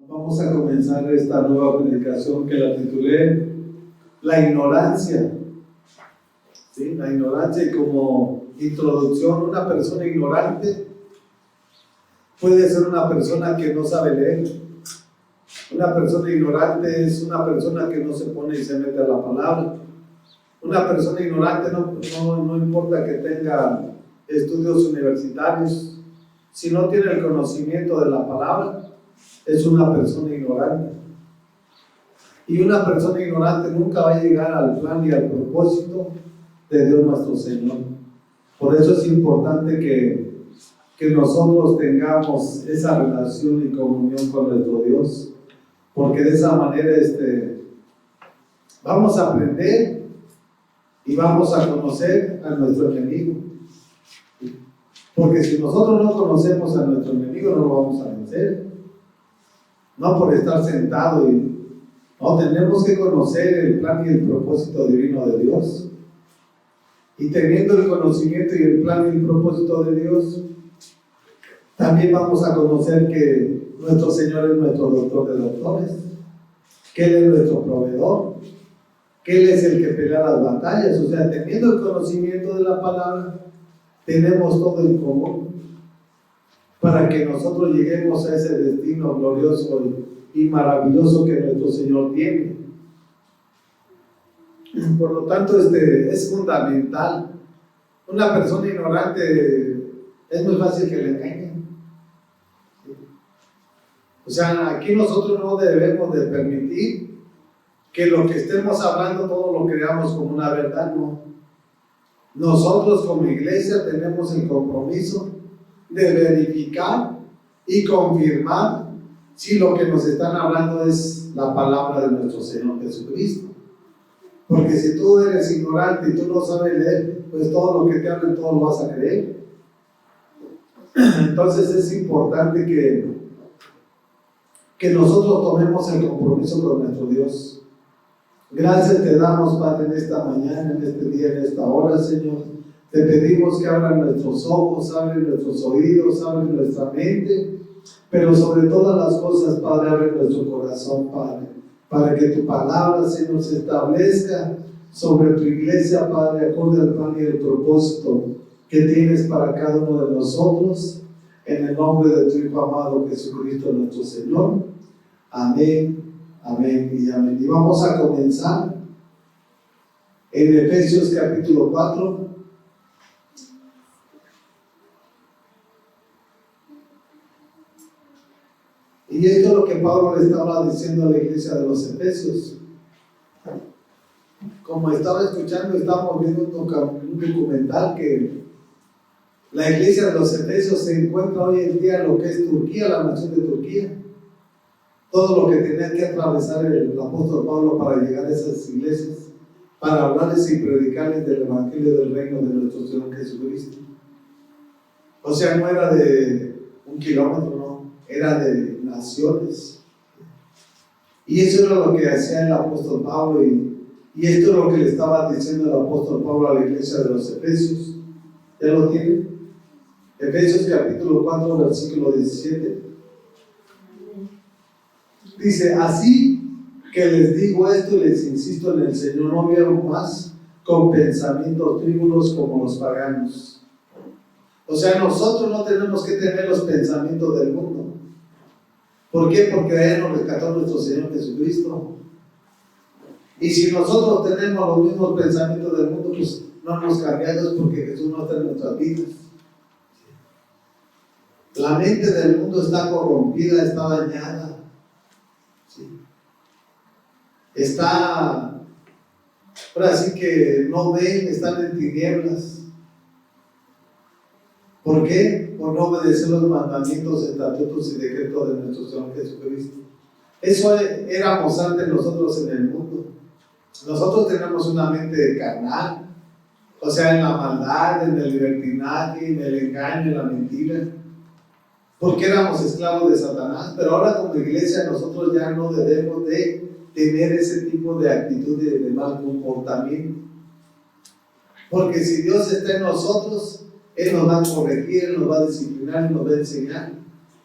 Vamos a comenzar esta nueva predicación que la titulé La ignorancia. ¿Sí? La ignorancia, y como introducción, una persona ignorante puede ser una persona que no sabe leer. Una persona ignorante es una persona que no se pone y se mete a la palabra. Una persona ignorante no importa que tenga estudios universitarios, si no tiene el conocimiento de la palabra, es una persona ignorante. Y una persona ignorante nunca va a llegar al plan y al propósito de Dios nuestro Señor. Por eso es importante que nosotros tengamos esa relación y comunión con nuestro Dios, porque de esa manera vamos a aprender y vamos a conocer a nuestro enemigo. Porque si nosotros no conocemos a nuestro enemigo, no lo vamos a vencer. No por estar sentado no, tenemos que conocer el plan y el propósito divino de Dios. Y teniendo el conocimiento y el plan y el propósito de Dios, también vamos a conocer que nuestro Señor es nuestro doctor de doctores, que Él es nuestro proveedor, que Él es el que pelea las batallas. O sea, teniendo el conocimiento de la palabra, tenemos todo en común para que nosotros lleguemos a ese destino glorioso y maravilloso que nuestro Señor tiene. Por lo tanto, es fundamental. Una persona ignorante es muy fácil que le engañen. O sea, aquí nosotros no debemos de permitir que lo que estemos hablando todo lo creamos como una verdad, no. Nosotros como iglesia tenemos el compromiso de verificar y confirmar si lo que nos están hablando es la palabra de nuestro Señor Jesucristo. Porque si tú eres ignorante y tú no sabes leer, pues todo lo que te hablen, todo lo vas a creer. Entonces es importante que nosotros tomemos el compromiso con nuestro Dios. Gracias te damos, Padre, en esta mañana, en este día, en esta hora, Señor. Te pedimos que abran nuestros ojos, abren nuestros oídos, abren nuestra mente, pero sobre todas las cosas, Padre, abre nuestro corazón, Padre, para que tu palabra, Señor, se establezca sobre tu iglesia, Padre, acorde al plan y el propósito que tienes para cada uno de nosotros, en el nombre de tu Hijo amado Jesucristo, nuestro Señor. Amén, amén y amén. Y vamos a comenzar en Efesios capítulo 4. Y esto es lo que Pablo le estaba diciendo a la iglesia de los Efesios. Como estaba escuchando, estábamos viendo un documental que la iglesia de los Efesios se encuentra hoy en día en lo que es Turquía, la nación de Turquía. Todo lo que tenía que atravesar el apóstol Pablo para llegar a esas iglesias, para hablarles y predicarles del evangelio del reino de nuestro Señor Jesucristo. O sea, no era de 1 kilómetro, no, era de naciones. Y eso era lo que hacía el apóstol Pablo, y esto es lo que le estaba diciendo el apóstol Pablo a la iglesia de los Efesios. ¿Ya lo tienen? Efesios capítulo 4, versículo 17. Dice: así que les digo esto y les insisto en el Señor, no vieron más con pensamientos frívolos como los paganos. O sea, nosotros no tenemos que tener los pensamientos del mundo. ¿Por qué? Porque de ahí nos rescató nuestro Señor Jesucristo. Y si nosotros tenemos los mismos pensamientos del mundo, pues no nos cambiamos, porque Jesús no está en nuestras vidas. La mente del mundo está corrompida, está dañada. ¿Sí? Está, ahora sí que no ven, están en tinieblas. ¿Por qué? Por no obedecer los mandamientos, estatutos y decretos de nuestro Señor Jesucristo. Eso éramos antes nosotros en el mundo. Nosotros tenemos una mente carnal, o sea, en la maldad, en el libertinaje, en el engaño, en la mentira, porque éramos esclavos de Satanás. Pero ahora como iglesia nosotros ya no debemos de tener ese tipo de actitud de mal comportamiento, porque si Dios está en nosotros, Él nos va a corregir, Él nos va a disciplinar, Él nos va a enseñar,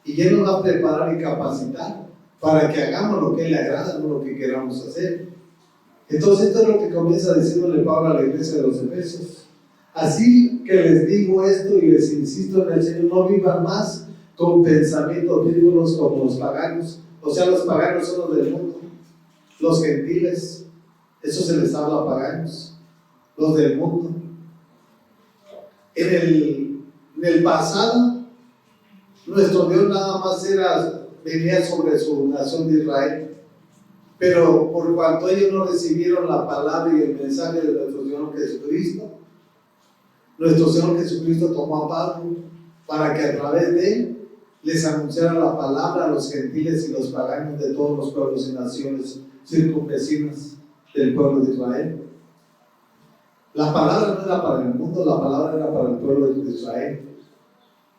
y Él nos va a preparar y capacitar para que hagamos lo que le agrada, no lo que queramos hacer. Entonces esto es lo que comienza diciéndole Pablo a la iglesia de los Efesios. Así que les digo esto y les insisto en el Señor, no vivan más con pensamientos frívolos como los paganos. O sea, los paganos son los del mundo, los gentiles, eso se les habla a paganos, los del mundo. En el pasado, nuestro Dios nada más venía sobre su nación de Israel. Pero por cuanto ellos no recibieron la palabra y el mensaje de nuestro Señor Jesucristo tomó a Pablo para que a través de él les anunciara la palabra a los gentiles y los paganos de todos los pueblos y naciones circunvecinas del pueblo de Israel. La palabra no era para el mundo, la palabra era para el pueblo de Israel.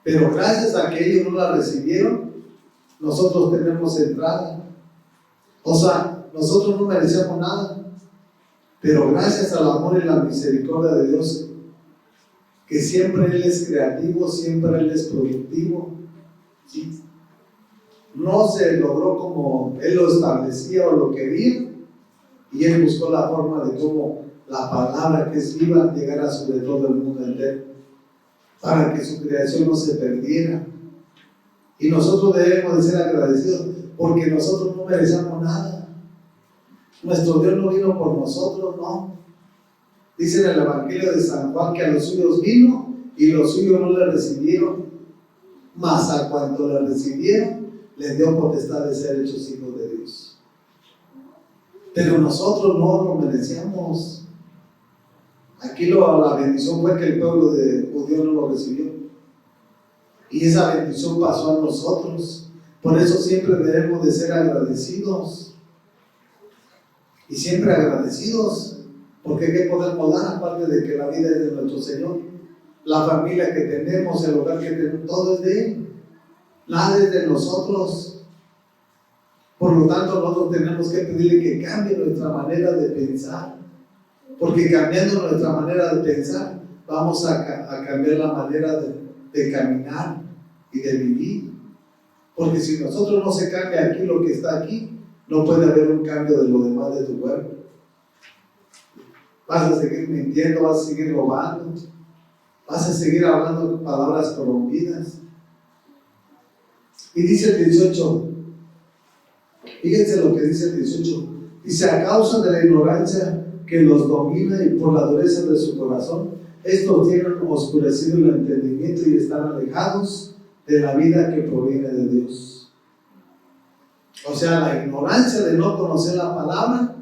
Pero gracias a que ellos no la recibieron, nosotros tenemos entrada. O sea, nosotros no merecemos nada, pero gracias al amor y la misericordia de Dios, que siempre Él es creativo, siempre Él es productivo, ¿sí? No se logró como Él lo establecía o lo quería, y Él buscó la forma de cómo la palabra que es viva llegara sobre todo el mundo entero, para que su creación no se perdiera. Y nosotros debemos de ser agradecidos, porque nosotros no merecemos nada. Nuestro Dios no vino por nosotros, no. Dice en el Evangelio de San Juan que a los suyos vino y los suyos no le recibieron, mas a cuanto le recibieron les dio potestad de ser hechos hijos de Dios. Pero nosotros no lo merecíamos. Aquí la bendición fue que el pueblo de judío no lo recibió, y esa bendición pasó a nosotros. Por eso siempre debemos de ser agradecidos, y siempre agradecidos, porque ¿qué podemos dar aparte de que la vida es de nuestro Señor? La familia que tenemos, el hogar que tenemos, todo es de Él, nada es de nosotros. Por lo tanto, nosotros tenemos que pedirle que cambie nuestra manera de pensar, porque cambiando nuestra manera de pensar, vamos a cambiar la manera de caminar y de vivir. Porque si nosotros no se cambia aquí lo que está aquí, no puede haber un cambio de lo demás de tu cuerpo. Vas a seguir mintiendo, vas a seguir robando, vas a seguir hablando palabras corrompidas. Y dice el 18, fíjense lo que dice el 18, dice: a causa de la ignorancia que los domina y por la dureza de su corazón, estos tienen oscurecido el entendimiento y están alejados de la vida que proviene de Dios. O sea, la ignorancia de no conocer la palabra,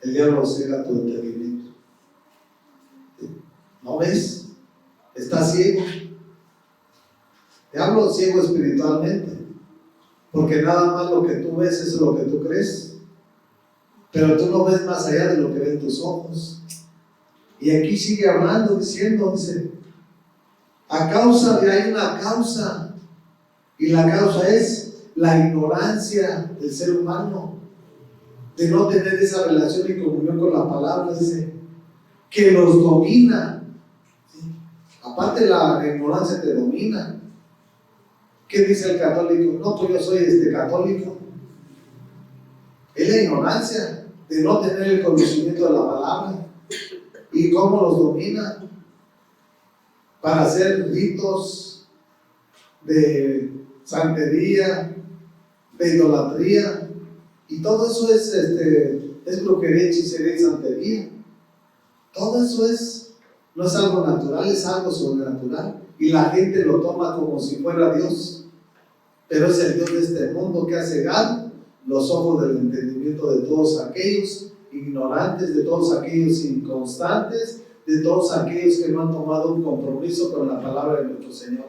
el diablo ciega tu entendimiento. ¿No ves? Estás ciego. Te hablo ciego espiritualmente, porque nada más lo que tú ves es lo que tú crees, pero tú no ves más allá de lo que ven tus ojos. Y aquí sigue hablando, dice, a causa de, hay una causa, y la causa es la ignorancia del ser humano, de no tener esa relación y comunión con la palabra, dice, que los domina. ¿Sí? Aparte, la ignorancia te domina. ¿Qué dice el católico? No, pues yo soy católico. Es la ignorancia de no tener el conocimiento de la palabra. ¿Y cómo los domina? Para hacer ritos de santería, de idolatría, y todo eso es brujería, hechicería y santería. Todo eso no es algo natural, es algo sobrenatural, y la gente lo toma como si fuera Dios, pero es el Dios de este mundo que ha cegado los ojos del entendimiento de todos aquellos ignorantes, de todos aquellos inconstantes, de todos aquellos que no han tomado un compromiso con la palabra de nuestro Señor.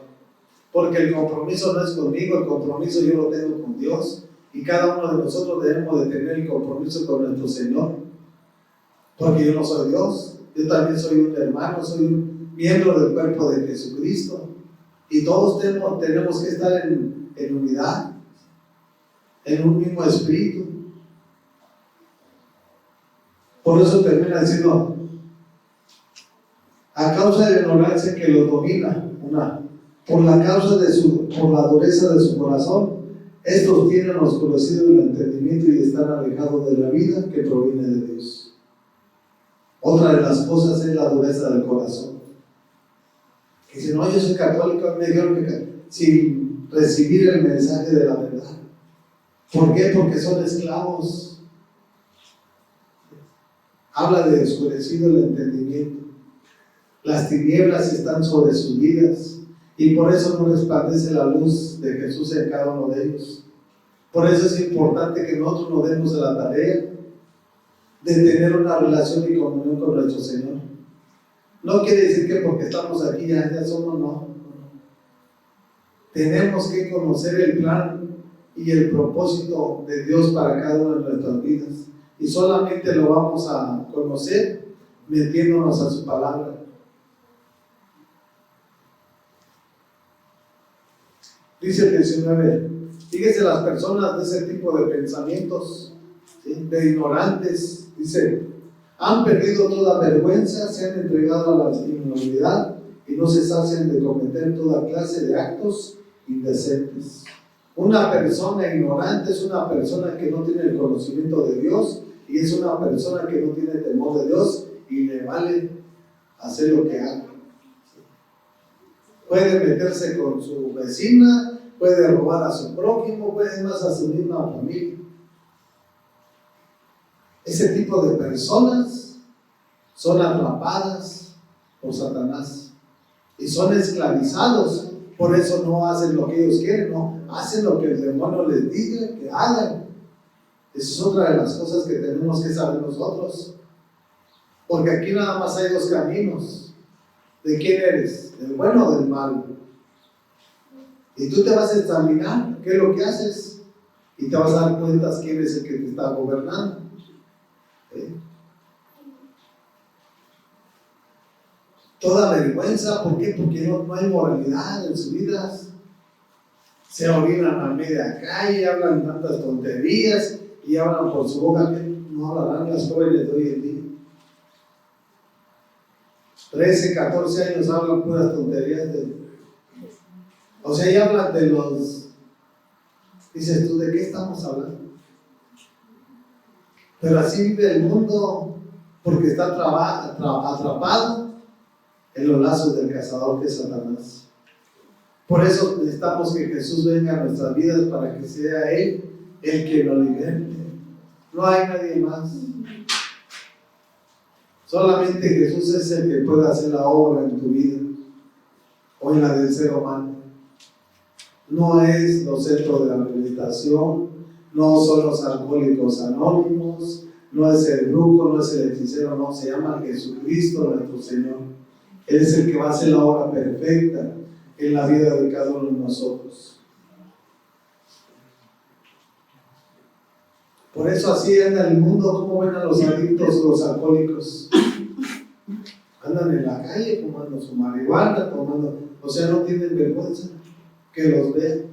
Porque el compromiso no es conmigo, el compromiso yo lo tengo con Dios, y cada uno de nosotros debemos de tener el compromiso con nuestro Señor, porque yo no soy Dios, yo también soy un hermano, soy un miembro del cuerpo de Jesucristo, y todos tenemos que estar en unidad, en un mismo espíritu. Por eso termina diciendo: a causa de la ignorancia que los domina, por la dureza de su corazón, Estos tienen oscurecido el entendimiento y están alejados de la vida que proviene de Dios. Otra de las cosas es la dureza del corazón. Que dicen, no, yo soy católico, me dijeron que sin recibir el mensaje de la verdad. ¿Por qué? Porque son esclavos. Habla de oscurecido el entendimiento. Las tinieblas están sobre sus vidas y por eso no resplandece la luz de Jesús en cada uno de ellos. Por eso es importante que nosotros nos demos a la tarea de tener una relación y comunión con nuestro Señor. No quiere decir que porque estamos aquí ya somos, no. Tenemos que conocer el plan y el propósito de Dios para cada una de nuestras vidas. Y solamente lo vamos a conocer metiéndonos a su palabra. Dice el 19, fíjese las personas de ese tipo de pensamientos, ¿sí?, de ignorantes, dice, han perdido toda vergüenza, se han entregado a la inmoralidad y no se sacian de cometer toda clase de actos indecentes. Una persona ignorante es una persona que no tiene el conocimiento de Dios y es una persona que no tiene temor de Dios y le vale hacer lo que haga. Puede meterse con su vecina, puede robar a su prójimo, puede más a su misma familia. Ese tipo de personas son atrapadas por Satanás y son esclavizados. Por eso no hacen lo que ellos quieren, no hacen lo que el demonio les diga que hagan. Esa es otra de las cosas que tenemos que saber nosotros, porque aquí nada más hay dos caminos. ¿De quién eres? ¿Del bueno o del malo? Y tú te vas a examinar qué es lo que haces y te vas a dar cuenta quién es el que te está gobernando. Toda vergüenza, ¿por qué? Porque no hay moralidad en sus vidas. Se orinan a media calle, hablan tantas tonterías y hablan por su boca. Que no hablarán las jóvenes de hoy en día. 13, 14 años hablan puras tonterías. O sea, ya hablan de los... Dices tú, ¿de qué estamos hablando? Pero así vive el mundo porque está atrapado en los lazos del cazador que es Satanás. Por eso necesitamos que Jesús venga a nuestras vidas para que sea Él el que nos liberte. No hay nadie más. Solamente Jesús es el que puede hacer la obra en tu vida o en la del ser humano. No es los centros de la rehabilitación, no son los alcohólicos anónimos, no es el brujo, no es el hechicero, no, se llama Jesucristo nuestro Señor. Él es el que va a hacer la obra perfecta en la vida de cada uno de nosotros. Por eso así anda el mundo. ¿Cómo ven a los adictos, los alcohólicos? Andan en la calle tomando su marihuana, o sea, no tienen vergüenza que los vean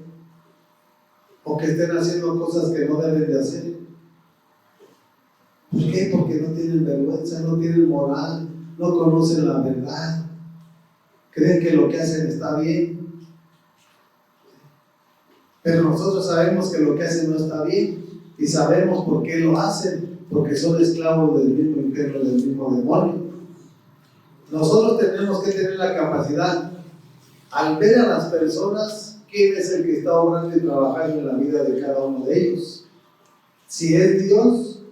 o que estén haciendo cosas que no deben de hacer. ¿Por qué? Porque no tienen vergüenza, no tienen moral, no conocen la verdad, creen que lo que hacen está bien, pero nosotros sabemos que lo que hacen no está bien y sabemos por qué lo hacen, porque son esclavos del mismo infierno, del mismo demonio. Nosotros tenemos que tener la capacidad, al ver a las personas, quién es el que está obrando y trabajando en la vida de cada uno de ellos, si es Dios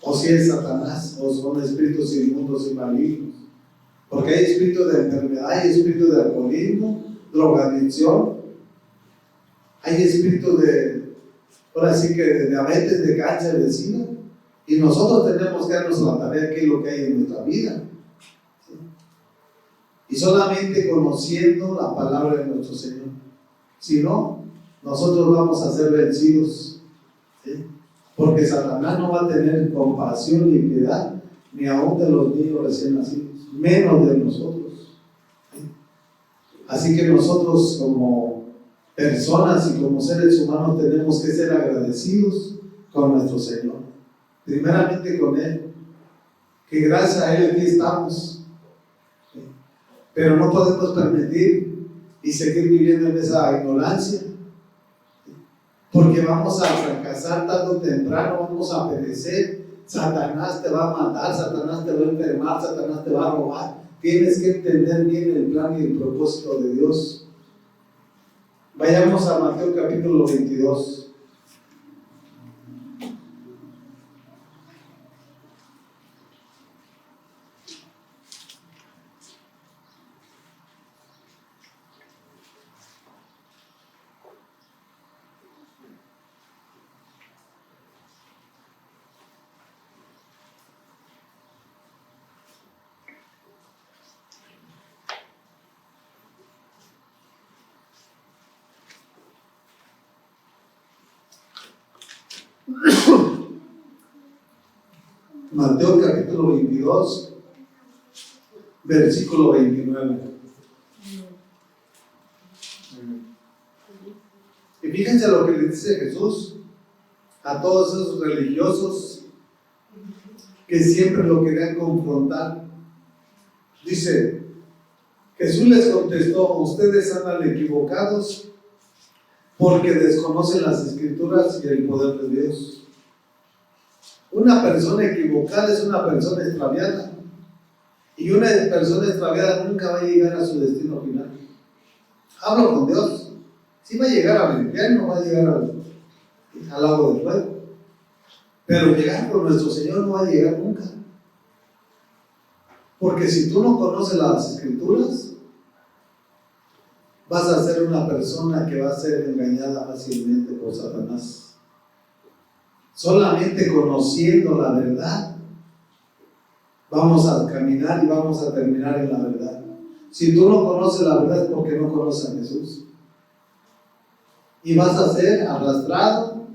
o si es Satanás, o son espíritus inmundos y malignos, porque hay espíritus de enfermedad, hay espíritus de alcoholismo, drogadicción, hay espíritus de, ahora sí que de diabetes, de cáncer, de sida, y nosotros tenemos que darnos la tarea de qué es lo que hay en nuestra vida. Y solamente conociendo la palabra de nuestro Señor. Si no, nosotros vamos a ser vencidos, ¿sí? Porque Satanás no va a tener compasión ni piedad, ni aún de los niños recién nacidos, menos de nosotros, ¿sí? Así que nosotros como personas y como seres humanos tenemos que ser agradecidos con nuestro Señor, primeramente con Él, que gracias a Él aquí estamos. Pero no podemos permitir y seguir viviendo en esa ignorancia, porque vamos a fracasar tarde o temprano, vamos a perecer. Satanás te va a matar, Satanás te va a enfermar, Satanás te va a robar. Tienes que entender bien el plan y el propósito de Dios. Vayamos a Mateo capítulo 22. Mateo capítulo 22, versículo 29. Y fíjense lo que le dice Jesús a todos esos religiosos que siempre lo querían confrontar. Dice, Jesús les contestó: ustedes andan equivocados porque desconocen las Escrituras y el poder de Dios. Una persona equivocada es una persona extraviada, y una persona extraviada nunca va a llegar a su destino final. Hablo con Dios, sí va a llegar al infierno, va a llegar al lago de fuego, pero llegar con nuestro Señor no va a llegar nunca, porque si tú no conoces las Escrituras, vas a ser una persona que va a ser engañada fácilmente por Satanás. Solamente conociendo la verdad vamos a caminar y vamos a terminar en la verdad. Si tú no conoces la verdad es porque no conoces a Jesús, y vas a ser arrastrado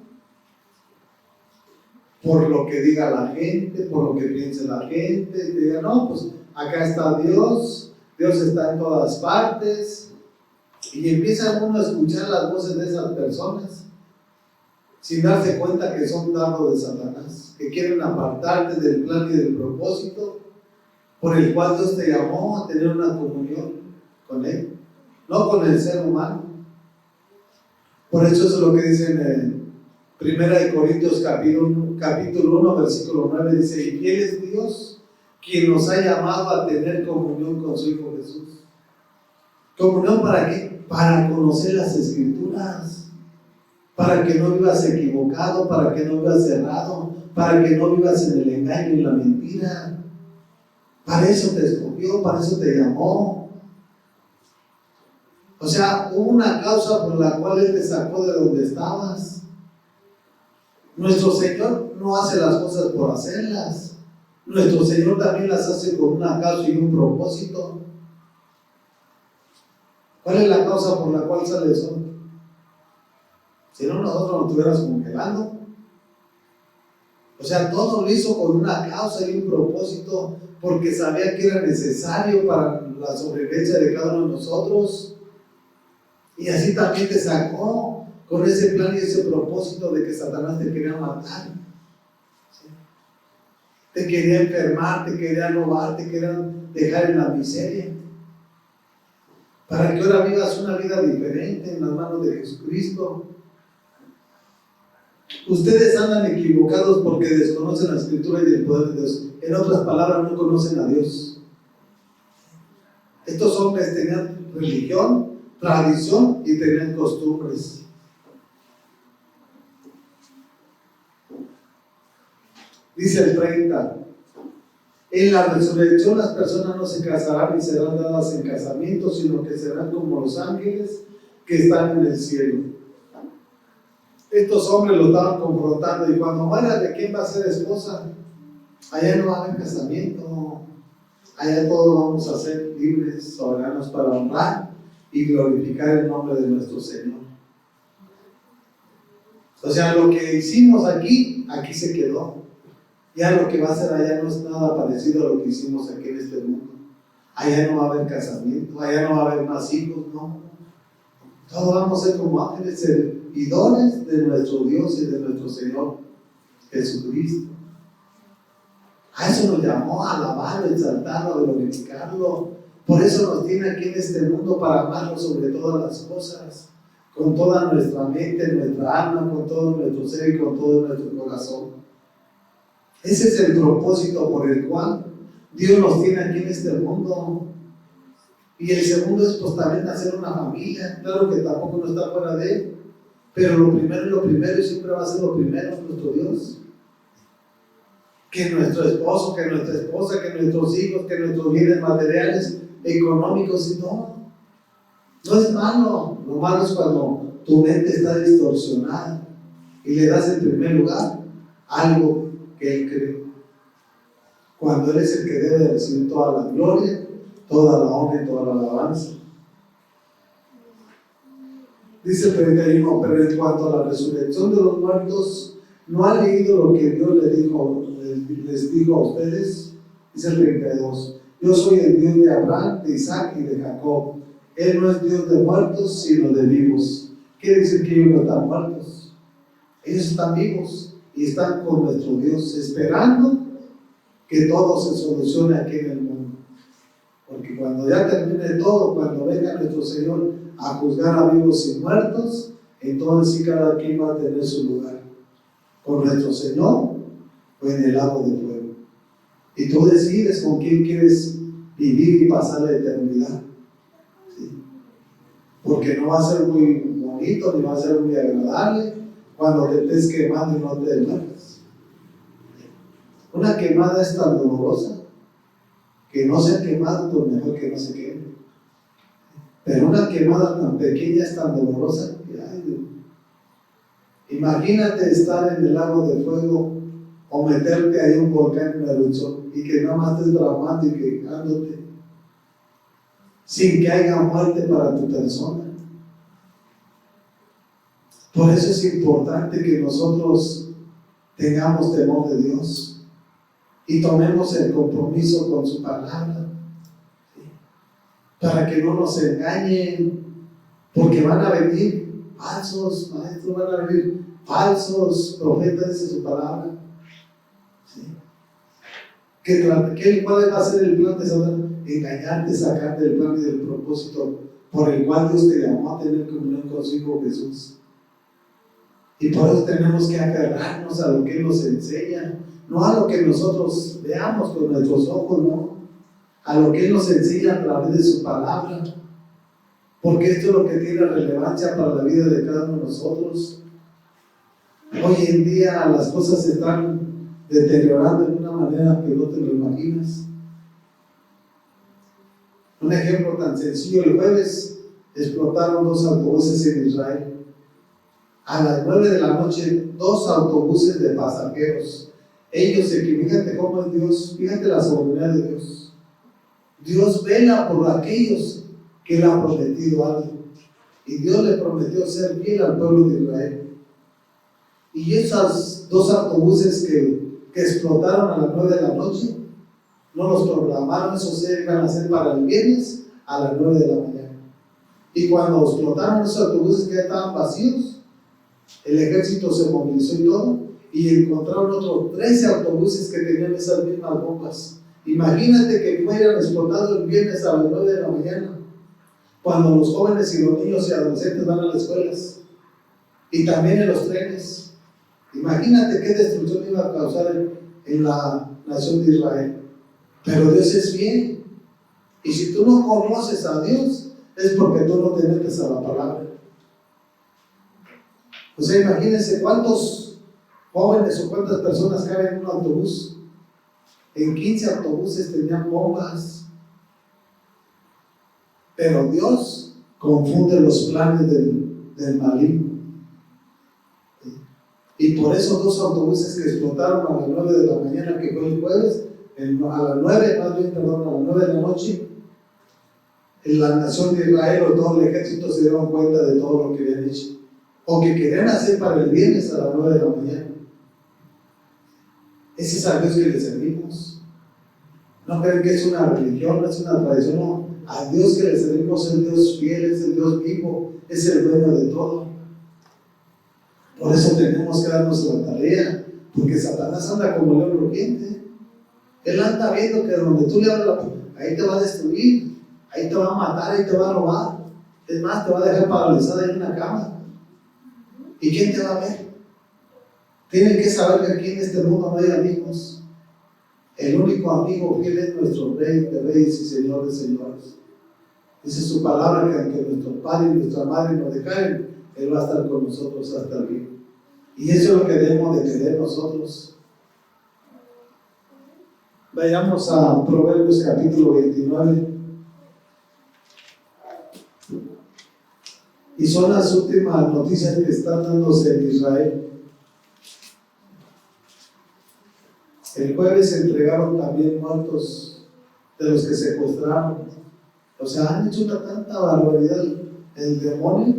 por lo que diga la gente, por lo que piense la gente, y te diga: no, pues acá está Dios, Dios está en todas partes, y empieza uno a escuchar las voces de esas personas sin darse cuenta que son dardos de Satanás, que quieren apartarte del plan y del propósito por el cual Dios te llamó a tener una comunión con Él, no con el ser humano. Por eso es lo que dice en 1 Corintios capítulo 1, versículo 9, dice: y fiel es Dios, quien nos ha llamado a tener comunión con su Hijo Jesús. ¿Comunión para qué? Para conocer las Escrituras, para que no vivas equivocado, para que no vivas cerrado, para que no vivas en el engaño y la mentira. Para eso te escogió, para eso te llamó. O sea, hubo una causa por la cual Él te sacó de donde estabas. Nuestro Señor no hace las cosas por hacerlas. Nuestro Señor también las hace con una causa y un propósito. ¿Cuál es la causa por la cual sale el sol? Si no, nosotros nos estuviéramos congelando. O sea, todo lo hizo con una causa y un propósito, porque sabía que era necesario para la sobrevivencia de cada uno de nosotros. Y así también te sacó con ese plan y ese propósito de que Satanás te quería matar. ¿Sí? Te quería enfermar, te quería robar, te quería dejar en la miseria. Para que ahora vivas una vida diferente en las manos de Jesucristo. Ustedes andan equivocados porque desconocen la Escritura y el poder de Dios. En otras palabras, no conocen a Dios. Estos hombres tenían religión, tradición y tenían costumbres. Dice el 30: en la resurrección las personas no se casarán ni serán dadas en casamiento, sino que serán como los ángeles que están en el cielo. Estos hombres lo estaban confrontando: y cuando muera, ¿de quién va a ser esposa? Allá no va a haber casamiento, allá todos vamos a ser libres, soberanos, para honrar y glorificar el nombre de nuestro Señor. O sea, lo que hicimos aquí se quedó. Ya lo que va a ser allá no es nada parecido a lo que hicimos aquí en este mundo. Allá no va a haber casamiento, allá no va a haber más hijos, no. Todos vamos a ser como ángeles, servidores de nuestro Dios y de nuestro Señor Jesucristo. A eso nos llamó, a alabarlo, exaltarlo, a glorificarlo. Por eso nos tiene aquí en este mundo, para amarlo sobre todas las cosas, con toda nuestra mente, nuestra alma, con todo nuestro ser y con todo nuestro corazón. Ese es el propósito por el cual Dios nos tiene aquí en este mundo. Y el segundo es pues también hacer una familia. Claro que tampoco no está fuera de él, pero lo primero es lo primero y siempre va a ser lo primero, nuestro Dios. Que nuestro esposo, que nuestra esposa, que nuestros hijos, que nuestros bienes materiales, económicos y todo. No es malo. Lo malo es cuando tu mente está distorsionada y le das en primer lugar algo que Él cree. Cuando Él es el que debe recibir toda la gloria, toda la honra y toda la alabanza. Dice el 31, pero en cuanto a la resurrección de los muertos, ¿no han leído lo que Dios les dijo a ustedes? Dice el 32, yo soy el Dios de Abraham, de Isaac y de Jacob. Él no es Dios de muertos, sino de vivos. Quiere decir que ellos no están muertos. Ellos están vivos y están con nuestro Dios, esperando que todo se solucione aquí en el mundo. Porque cuando ya termine todo, cuando venga nuestro Señor a juzgar a vivos y muertos, entonces sí cada quien va a tener su lugar, con nuestro Señor o en el lago de fuego. Y tú decides con quién quieres vivir y pasar la eternidad. ¿Sí? Porque no va a ser muy bonito ni va a ser muy agradable cuando te estés quemando y no te desmayes. Una quemada es tan dolorosa que no se ha quemado, pues mejor que no se queme. Pero una quemada tan pequeña es tan dolorosa que, ay Dios. Imagínate estar en el lago de fuego o meterte ahí en un volcán en una erupción y que nada más estés bramando y quejándote sin que haya muerte para tu persona. Por eso es importante que nosotros tengamos temor de Dios y tomemos el compromiso con su palabra, ¿sí? Para que no nos engañen, porque van a venir falsos maestros, van a venir falsos profetas, dice su palabra, ¿sí? ¿Cuál va a ser el plan de Satanás? Engañarte, sacarte del plan y del propósito por el cual Dios te llamó a tener comunión con su Hijo Jesús. Y por eso tenemos que aferrarnos a lo que Él nos enseña, no a lo que nosotros veamos con nuestros ojos, no, a lo que Él nos enseña a través de su palabra, porque esto es lo que tiene relevancia para la vida de cada uno de nosotros. Hoy en día las cosas se están deteriorando de una manera que no te lo imaginas. Un ejemplo tan sencillo: el jueves explotaron 2 autobuses en Israel. A las 9 de la noche, 2 autobuses de pasajeros. Fíjate cómo es Dios, fíjate la soberanía de Dios. Dios vela por aquellos que le han prometido algo. Y Dios le prometió ser fiel al pueblo de Israel. Y esos 2 autobuses que explotaron a las 9 de la noche, no los programaron, esos iban a ser para el viernes a las 9 de la mañana. Y cuando explotaron esos autobuses que ya estaban vacíos, el ejército se movilizó y todo, y encontraron otros 13 autobuses que tenían esas mismas bombas. Imagínate que fueran explotados el viernes a las 9 de la mañana, cuando los jóvenes y los niños y adolescentes van a las escuelas, y también en los trenes. Imagínate qué destrucción iba a causar en la nación de Israel. Pero Dios es fiel, y si tú no conoces a Dios, es porque tú no te metes a la palabra. O sea, imagínense cuántos jóvenes o cuántas personas caben en un autobús. En 15 autobuses tenían bombas. Pero Dios confunde los planes del maligno. Y por esos 2 autobuses que explotaron a las 9 de la mañana, que fue el jueves, a las 9 de la noche, en la nación de Israel o todo el ejército se dieron cuenta de todo lo que habían hecho, o que querían hacer para el viernes a las 9 de la mañana. Ese es a Dios que le servimos. No creen que es una religión, no es una tradición, no. A Dios que le servimos es el Dios fiel, es el Dios vivo, es el dueño de todo. Por eso tenemos que darnos la tarea, porque Satanás anda como león rugiente. Él anda viendo que donde tú le abres la puerta, ahí te va a destruir, ahí te va a matar, ahí te va a robar. Es más, te va a dejar paralizada en una cama. ¿Y quién te va a ver? Tienen que saber que aquí en este mundo no hay amigos. El único amigo fiel es nuestro Rey de Reyes y Señor de Señores. Dice su palabra que aunque nuestro padre y nuestra madre nos dejaren, Él va a estar con nosotros hasta el fin. Y eso es lo que debemos de querer nosotros. Vayamos a Proverbios capítulo 29. Y son las últimas noticias que están dándose en Israel. El jueves se entregaron también muertos de los que secuestraron. O sea, han hecho una tanta barbaridad. El demonio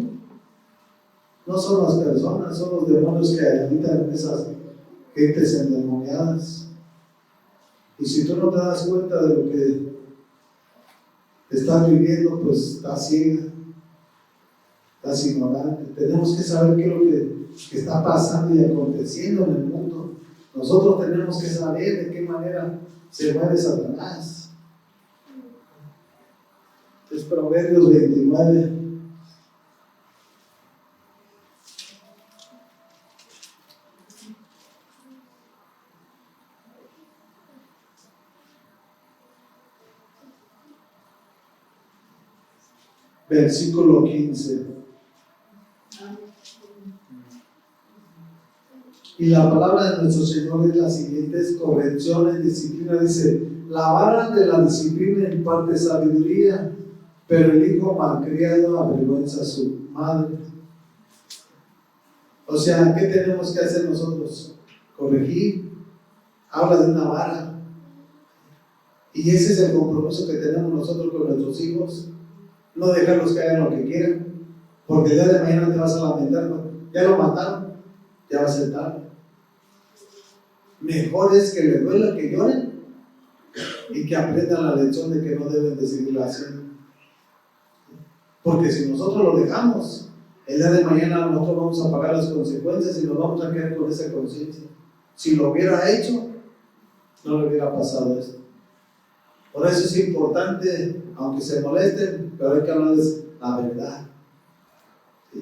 no son las personas, son los demonios que habitan en esas gentes endemoniadas. Y si tú no te das cuenta de lo que estás viviendo, pues estás ciega, estás ignorante. Tenemos que saber qué es lo que está pasando y aconteciendo en el mundo. Nosotros tenemos que saber de qué manera se mueve Satanás. Es Proverbios 29. Versículo 15. Y la palabra de nuestro Señor es la siguiente: es corrección, disciplina. Dice: la vara de la disciplina imparte sabiduría, pero el hijo malcriado avergüenza a su madre. O sea, ¿qué tenemos que hacer nosotros? Corregir. Habla de una vara. Y ese es el compromiso que tenemos nosotros con nuestros hijos. No dejarlos que hagan lo que quieran, porque el día de mañana te vas a lamentar, ¿no? Ya lo mataron, ya va a ser tarde. Mejor es que les duela, que lloren y que aprendan la lección de que no deben de seguirlo haciendo. Porque si nosotros lo dejamos, el día de mañana nosotros vamos a pagar las consecuencias y nos vamos a quedar con esa conciencia. Si lo hubiera hecho, no le hubiera pasado esto. Por eso es importante, aunque se molesten, pero hay que hablarles la verdad. ¿Sí?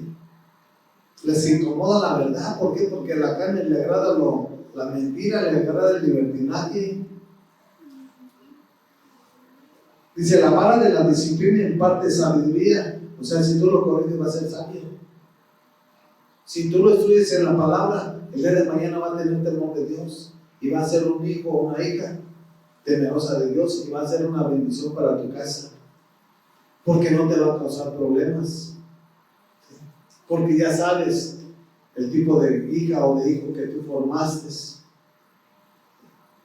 Les incomoda la verdad. ¿Por qué? Porque a la carne le agrada la mentira, le agrada el libertinaje. Dice: la vara de la disciplina imparte sabiduría. O sea, si tú lo corriges, va a ser sabio. Si tú lo estudias en la palabra, el día de mañana va a tener temor de Dios y va a ser un hijo o una hija temerosa de Dios y va a ser una bendición para tu casa, porque no te va a causar problemas, porque ya sabes el tipo de hija o de hijo que tú formaste.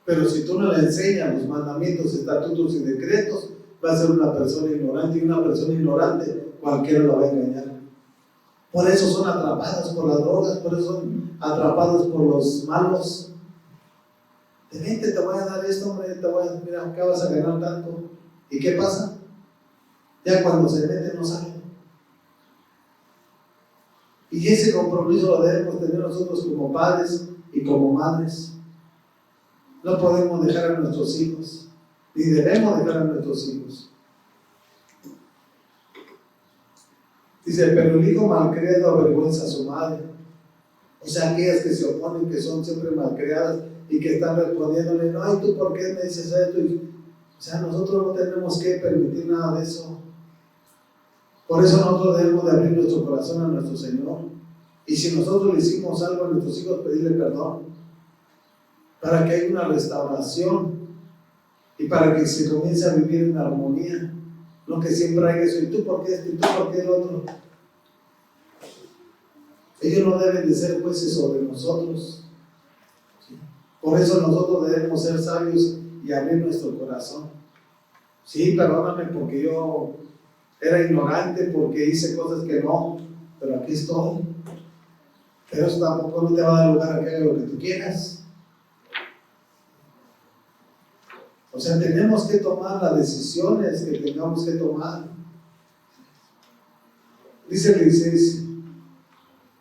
Pero si tú no le enseñas los mandamientos, estatutos y decretos, va a ser una persona ignorante, y una persona ignorante cualquiera lo va a engañar. Por eso son atrapados por las drogas, por eso son atrapados por los malos. Vente, te voy a dar esto, hombre, mira, acá vas a ganar tanto. ¿Y qué pasa? Ya cuando se mete no sale. Y ese compromiso lo debemos tener nosotros como padres y como madres. No podemos dejar a nuestros hijos, ni debemos dejar a nuestros hijos. Dice: pero el hijo malcriado avergüenza a su madre. O sea, aquellas que se oponen, que son siempre malcriadas y que están respondiéndole: no, ¿y tú por qué me dices esto? O sea, nosotros no tenemos que permitir nada de eso. Por eso nosotros debemos de abrir nuestro corazón a nuestro Señor. Y si nosotros le hicimos algo a nuestros hijos, pedirle perdón, para que haya una restauración y para que se comience a vivir en armonía. No que siempre hay eso: ¿y tú por qué esto? ¿Y tú por qué el otro? Ellos no deben de ser jueces sobre nosotros. ¿Sí? Por eso nosotros debemos ser sabios y abrir nuestro corazón. Sí, perdóname porque yo era ignorante, porque hice cosas que no, pero aquí estoy. Pero eso tampoco no te va a dar lugar a que hagas lo que tú quieras. O sea, tenemos que tomar las decisiones que tengamos que tomar. Dice el 16: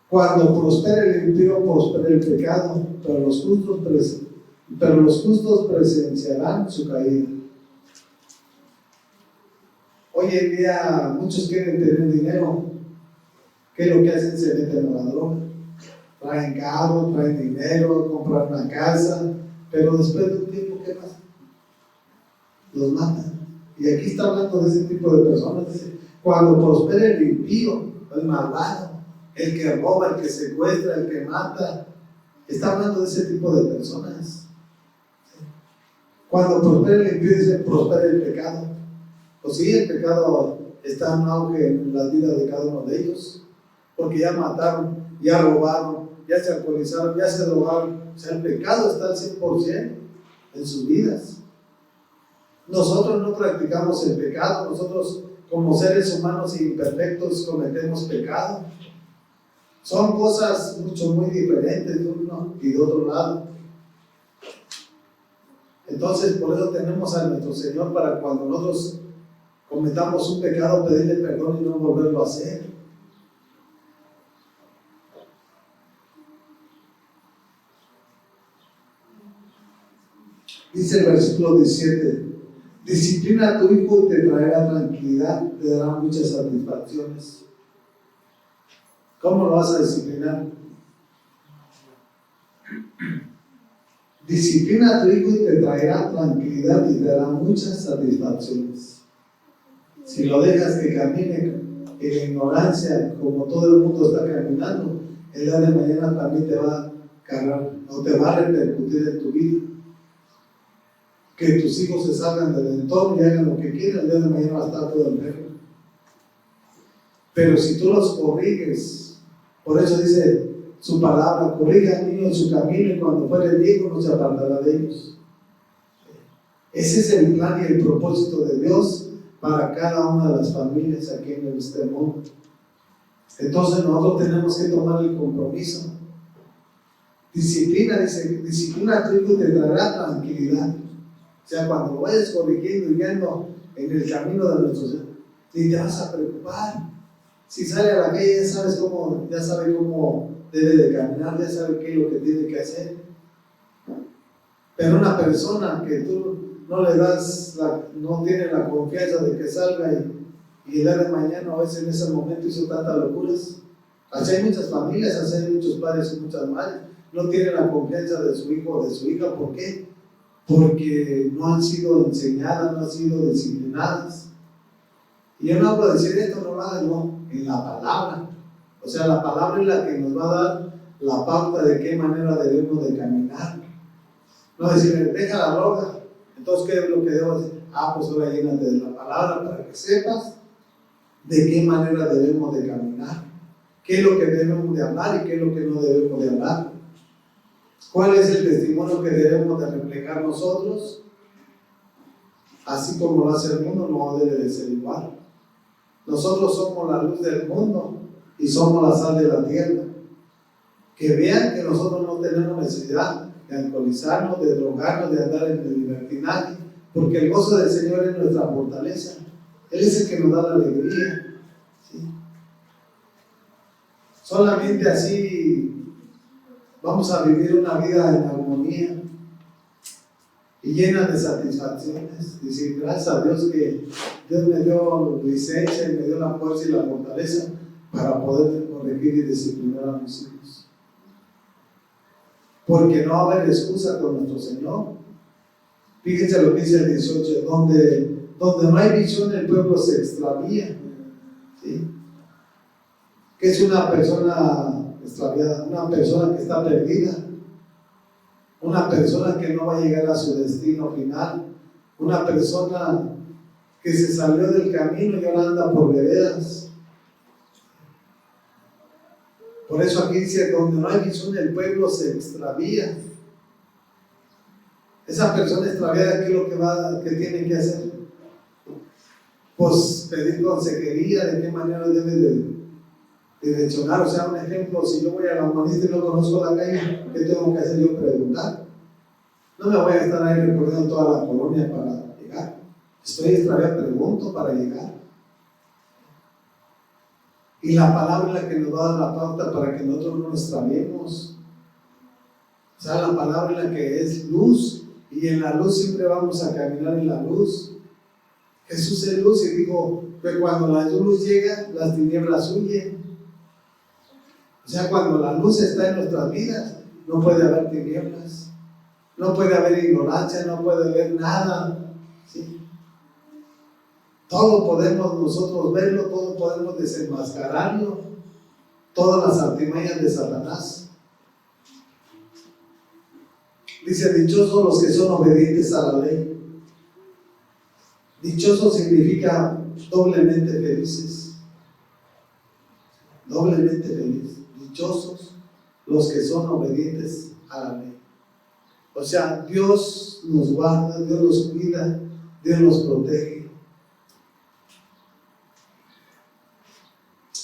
cuando prospere el impío, prospera el pecado, pero los justos presenciarán su caída. Hoy en día muchos quieren tener dinero. ¿Qué es lo que hacen? Se meten a la droga. Traen carro, traen dinero, compran una casa, pero después de un tiempo, ¿qué pasa? Los matan. Y aquí está hablando de ese tipo de personas. Dice, cuando prospere el impío, el malvado, el que roba, el que secuestra, el que mata, está hablando de ese tipo de personas. Cuando prospere el impío, dice, prospera el pecado. Pues sí, el pecado está en auge en la vida de cada uno de ellos, porque ya mataron, ya robaron, ya se alcoholizaron, ya se drogaron. O sea, el pecado está al 100% en sus vidas. Nosotros no practicamos el pecado, nosotros como seres humanos imperfectos cometemos pecado. Son cosas muy diferentes de uno y de otro lado. Entonces, por eso tenemos a nuestro Señor para cuando nosotros cometamos un pecado, pedirle perdón y no volverlo a hacer. Dice el versículo 17: disciplina a tu hijo y te traerá tranquilidad, te dará muchas satisfacciones. ¿Cómo lo vas a disciplinar? Disciplina a tu hijo y te traerá tranquilidad y te dará muchas satisfacciones. Si lo dejas que camine en la ignorancia, como todo el mundo está caminando, el día de mañana también te va a cargar o te va a repercutir en tu vida. Que tus hijos se salgan del entorno y hagan lo que quieran, el día de mañana va a estar todo enfermo. Pero si tú los corriges, por eso dice su palabra, corrija al niño en su camino y cuando fuere viejo no se apartará de ellos. Ese es el plan y el propósito de Dios para cada una de las familias aquí en este mundo. Entonces nosotros tenemos que tomar el compromiso. Disciplina, dice, disciplina a tu hijo y te traerá tranquilidad. O sea, cuando lo vayas corrigiendo y guiando en el camino de nuestro Señor, ni te vas a preocupar. Si sale a la calle, ya sabe cómo debe de caminar, ya sabe qué es lo que tiene que hacer. Pero una persona que tú no le das, no tiene la confianza de que salga y el día de mañana, a veces en ese momento hizo tantas locuras. Así hay muchas familias, así hay muchos padres y muchas madres, no tienen la confianza de su hijo o de su hija. ¿Por qué? Porque no han sido enseñadas, no han sido disciplinadas. Y yo no hablo de decir esto, no lo hagan, no, en la palabra. O sea, la palabra es la que nos va a dar la pauta de qué manera debemos de caminar. No decir, deja la droga. Entonces, ¿qué es lo que debo decir? Pues ahora llénate de la palabra para que sepas de qué manera debemos de caminar. ¿Qué es lo que debemos de hablar y qué es lo que no debemos de hablar? ¿Cuál es el testimonio que debemos de reflejar nosotros? Así como lo hace el mundo, no debe de ser igual. Nosotros somos la luz del mundo y somos la sal de la tierra. Que vean que nosotros no tenemos necesidad de alcoholizarnos, de drogarnos, de andar en el libertinaje, porque el gozo del Señor es nuestra fortaleza. Él es el que nos da la alegría. ¿Sí? Solamente así vamos a vivir una vida en armonía y llena de satisfacciones. Decir, gracias a Dios que Dios me dio licencia y me dio la fuerza y la fortaleza para poder corregir y disciplinar a mis hijos. Porque no va a haber excusa con nuestro Señor. Fíjense lo que dice el 18, donde no hay visión el pueblo se extravía. ¿Sí? ¿Qué es una persona extraviada? Una persona que está perdida. Una persona que no va a llegar a su destino final. Una persona que se salió del camino y ahora anda por veredas. Por eso aquí dice, donde no hay visión el pueblo se extravía. Esa persona extraviada, ¿qué es lo que tiene que hacer? Pues pedir consejería, de qué manera debe de direccionar. O sea, un ejemplo, si yo voy a la humanista y no conozco la calle, ¿qué tengo que hacer yo? Preguntar. No me voy a estar ahí recorriendo toda la colonia para llegar. Estoy extraviado, pregunto para llegar. Y la palabra es la que nos va a dar la pauta para que nosotros no nos extraviemos. O sea, la palabra es la que es luz, y en la luz siempre vamos a caminar en la luz. Jesús es luz y dijo, que cuando la luz llega, las tinieblas huyen. O sea, cuando la luz está en nuestras vidas, no puede haber tinieblas, no puede haber ignorancia, no puede haber nada. ¿Sí? Todo podemos nosotros verlo, todo podemos desenmascararlo, todas las artimañas de Satanás. Dice, dichosos los que son obedientes a la ley. Dichoso significa doblemente felices. Doblemente felices. Dichosos los que son obedientes a la ley. O sea, Dios nos guarda, Dios nos cuida, Dios nos protege.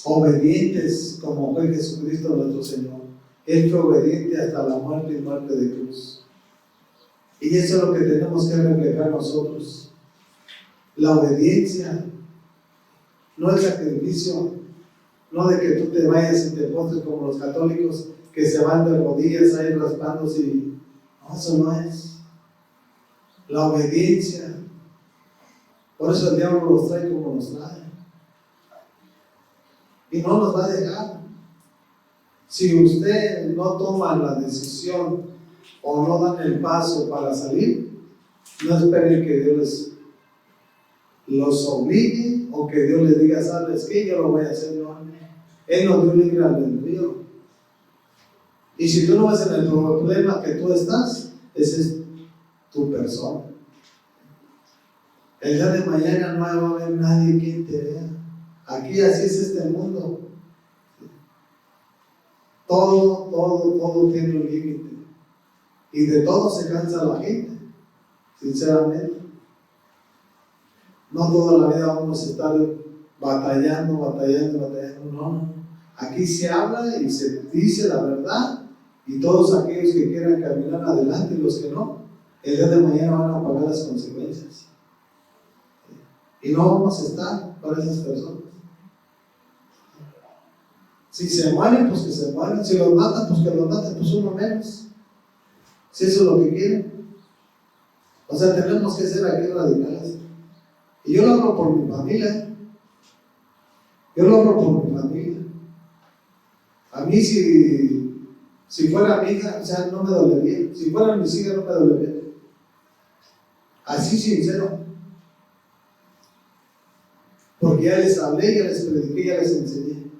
Obedientes como fue Jesucristo nuestro Señor. Él fue obediente hasta la muerte y muerte de cruz. Y eso es lo que tenemos que reflejar nosotros. La obediencia, no el sacrificio, no de que tú te vayas y te postres como los católicos que se van de rodillas ahí raspándose y no, eso no es. La obediencia. Por eso el diablo los trae como los trae. Y no nos va a dejar. Si usted no toma la decisión o no dan el paso para salir, no esperen que Dios los obligue o que Dios les diga, sabes que yo lo voy a hacer. No, Él nos dio libre albedrío. Y si tú no ves en el problema que tú estás, ese es tu persona. El día de mañana no va a haber nadie quien te vea. Aquí así es este mundo. Todo tiene un límite. Y de todo se cansa la gente, sinceramente. No toda la vida vamos a estar batallando. No. Aquí se habla y se dice la verdad. Y todos aquellos que quieran caminar adelante y los que no, el día de mañana van a pagar las consecuencias. Y no vamos a estar para esas personas. Si se mueren, pues que se mueren. Si los matan, pues que los maten, pues uno menos. Si eso es lo que quieren. O sea, tenemos que ser aquí radicales. Y yo lo hablo por mi familia. A mí si fuera mi hija, o sea, no me dolería. Si fueran mis hijas, no me dolería. Así sincero. Porque ya les hablé, ya les prediqué, ya les enseñé.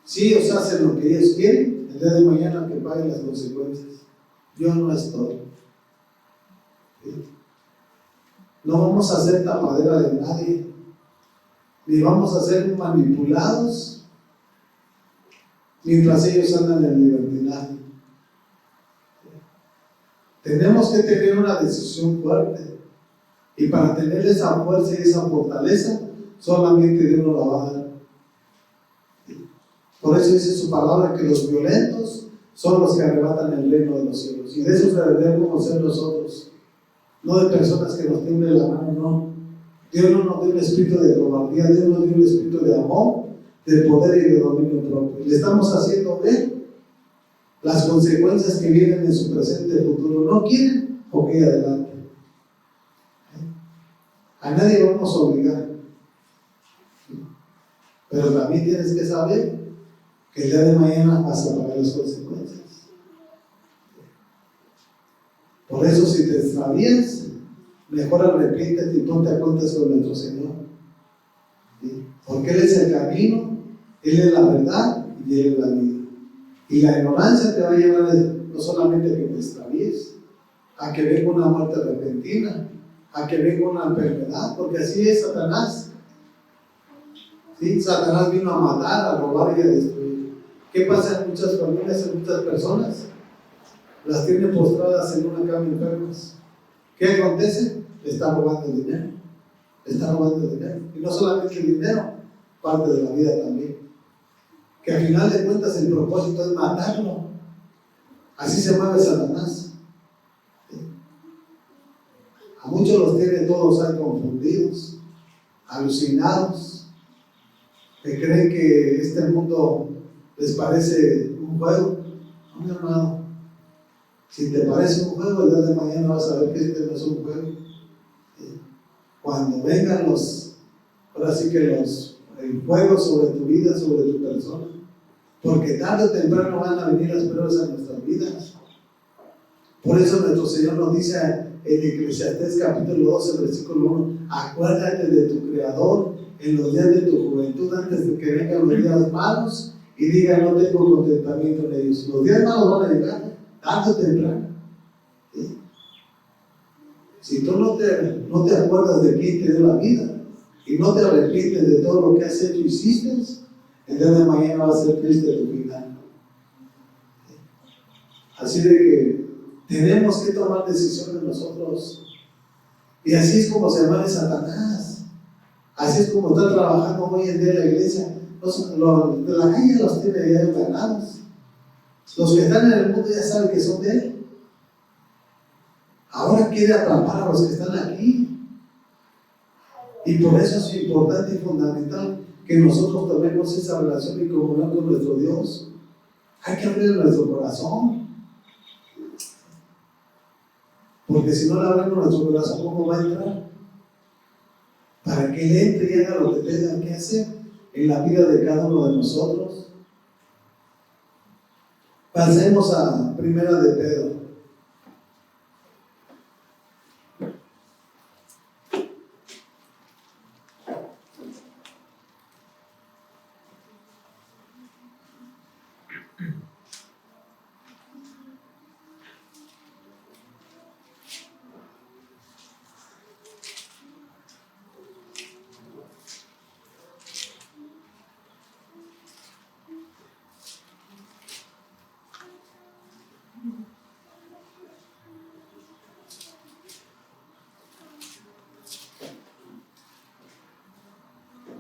Si ellos hacen lo que ellos quieren, el día de mañana que paguen las consecuencias. Yo no estoy. ¿Sí? No vamos a ser tapadera de nadie, ni vamos a ser manipulados mientras ellos andan en libertinaje. Tenemos que tener una decisión fuerte, y para tener esa fuerza y esa fortaleza, solamente Dios nos la va a dar. Por eso dice su palabra que los violentos son los que arrebatan el reino de los cielos, y de eso debemos ser nosotros. No de personas que nos tiemblen la mano, no. Dios no nos dio un espíritu de cobardía, Dios nos dio un espíritu de amor, de poder y de dominio propio. Le estamos haciendo ver las consecuencias que vienen en su presente y futuro. No quieren, ok, adelante. A nadie vamos a obligar. Pero también tienes que saber que el día de mañana vas a pagar las consecuencias. Por eso, si te extravías, mejor arrepiéntete y ponte a cuentas con nuestro Señor. ¿Sí? Porque Él es el camino, Él es la verdad y Él es la vida. Y la ignorancia te va a llevar no solamente a que te extravíes, a que venga una muerte repentina, a que venga una enfermedad, porque así es Satanás. ¿Sí? Satanás vino a matar, a robar y a destruir. ¿Qué pasa en muchas familias, en muchas personas? Las tiene postradas en una cama enfermas. ¿Qué acontece? Le está robando el dinero. Y no solamente el dinero, parte de la vida también. Que al final de cuentas el propósito es matarlo. Así se mueve Satanás. A muchos los tiene todos ahí confundidos, alucinados, que creen que este mundo les parece un juego. No, mi hermano. Si te parece un juego, el día de mañana vas a ver que este no es un juego. cuando vengan ahora sí que el fuego sobre tu vida, sobre tu persona, porque tarde o temprano van a venir las pruebas a nuestras vidas. Por eso nuestro Señor nos dice en Eclesiastés capítulo 12, versículo 1, acuérdate de tu Creador en los días de tu juventud, antes de que vengan los días malos y digan no tengo contentamiento en ellos. Los días malos van a llegar tarde o temprano. ¿Sí? Si tú no te acuerdas de quién te dio la vida y no te arrepientes de todo lo que has hecho y hiciste, el día de mañana va a ser triste tu final. Así de que tenemos que tomar decisiones nosotros. Y así es como se mueve Satanás. Así es como está trabajando hoy en día la iglesia. De la calle los tiene ya ganados. Los que están en el mundo ya saben que son de él. Ahora quiere atrapar a los que están aquí. Y por eso es importante y fundamental que nosotros tomemos esa relación y comunión con nuestro Dios. Hay que abrir nuestro corazón. Porque si no le abrimos nuestro corazón, ¿cómo va a entrar? Para que Él entre y haga lo que tenga que hacer en la vida de cada uno de nosotros. Pasemos a Primera de Pedro.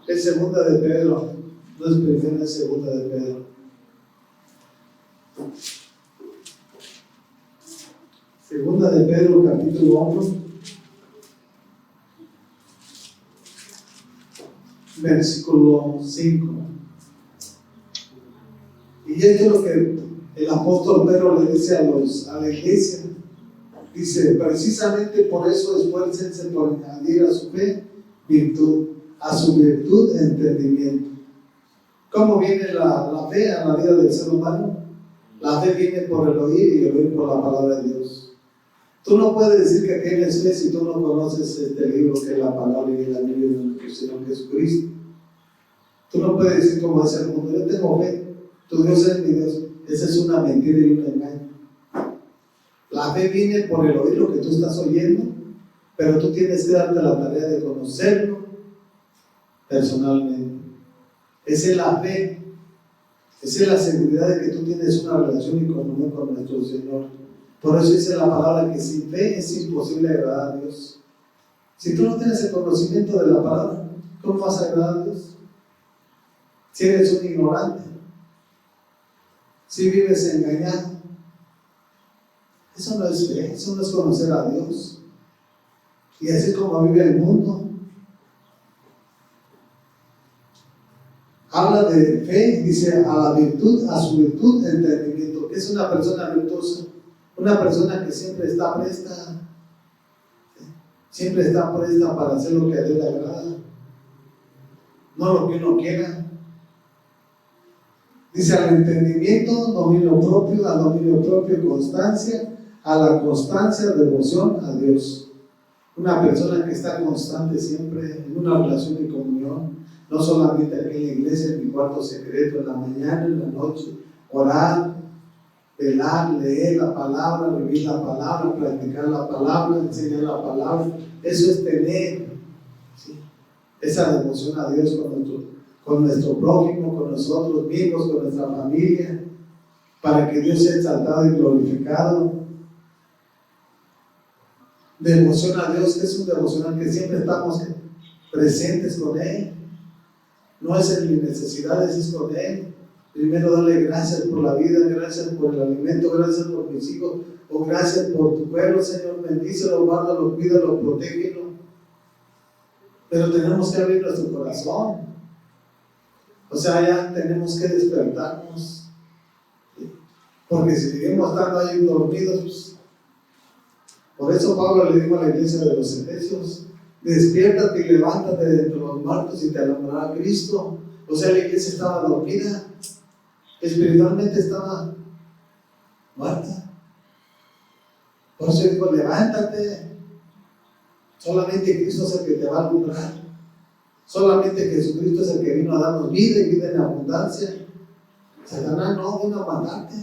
Es Segunda de Pedro, no es Primera, es Segunda de Pedro. Segunda de Pedro, capítulo 1, versículo 5. Y esto es lo que el apóstol Pedro le dice a la iglesia. Dice, precisamente por eso esfuércense por añadir a su fe virtud, a su virtud entendimiento. ¿Cómo viene la fe a la vida del ser humano? La fe viene por el oír y el oír por la palabra de Dios. Tú no puedes decir que tienes fe si tú no conoces este libro que es la palabra y la Biblia de nuestro Señor Jesucristo. Tú no puedes decir como dice el mundo, yo tengo fe, tu Dios es mi Dios. Esa es una mentira y un engaño. La fe viene por el oír lo que tú estás oyendo, pero tú tienes que darte la tarea de conocerlo personalmente. Esa es la fe. Esa es la seguridad de que tú tienes una relación y comunión con nuestro Señor. Por eso dice la palabra que sin fe es imposible agradar a Dios. Si tú no tienes el conocimiento de la palabra, ¿cómo vas a agradar a Dios? Si eres un ignorante, si vives engañado, eso no es fe, eso no es conocer a Dios. Y así es como vive el mundo. Habla de fe, dice a la virtud, a su virtud, entendimiento. ¿Qué es una persona virtuosa? Una persona que siempre está presta para hacer lo que a Dios le agrada, no lo que uno quiera. Dice al entendimiento, dominio propio, al dominio propio, constancia, a la constancia, devoción a Dios. Una persona que está constante siempre en una relación de comunión, no solamente aquí en la iglesia, en mi cuarto secreto, en la mañana, en la noche, orar, velar, leer la palabra, vivir la palabra, practicar la palabra, enseñar la palabra. Eso es tener, ¿sí?, esa devoción a Dios con nuestro prójimo, con nosotros mismos, con nuestra familia, para que Dios sea exaltado y glorificado. Devoción a Dios, que es un devocional que siempre estamos presentes con Él. No es en mis necesidades, es con Él. Primero darle gracias por la vida, gracias por el alimento, gracias por mis hijos, o gracias por tu pueblo, Señor. Bendícelo, guárdalo, cuídalo, protégelo. Pero tenemos que abrir nuestro corazón. O sea, ya tenemos que despertarnos. Porque si seguimos estando ahí dormidos, pues, por eso Pablo le dijo a la iglesia de los Efesios, Despiértate y levántate de entre los muertos y te alumbrará Cristo. O sea, la iglesia estaba dormida, espiritualmente estaba muerta. Por eso dijo, levántate. Solamente Cristo es el que te va a alumbrar. Solamente Jesucristo es el que vino a darnos vida y vida en abundancia. Satanás no vino a matarte.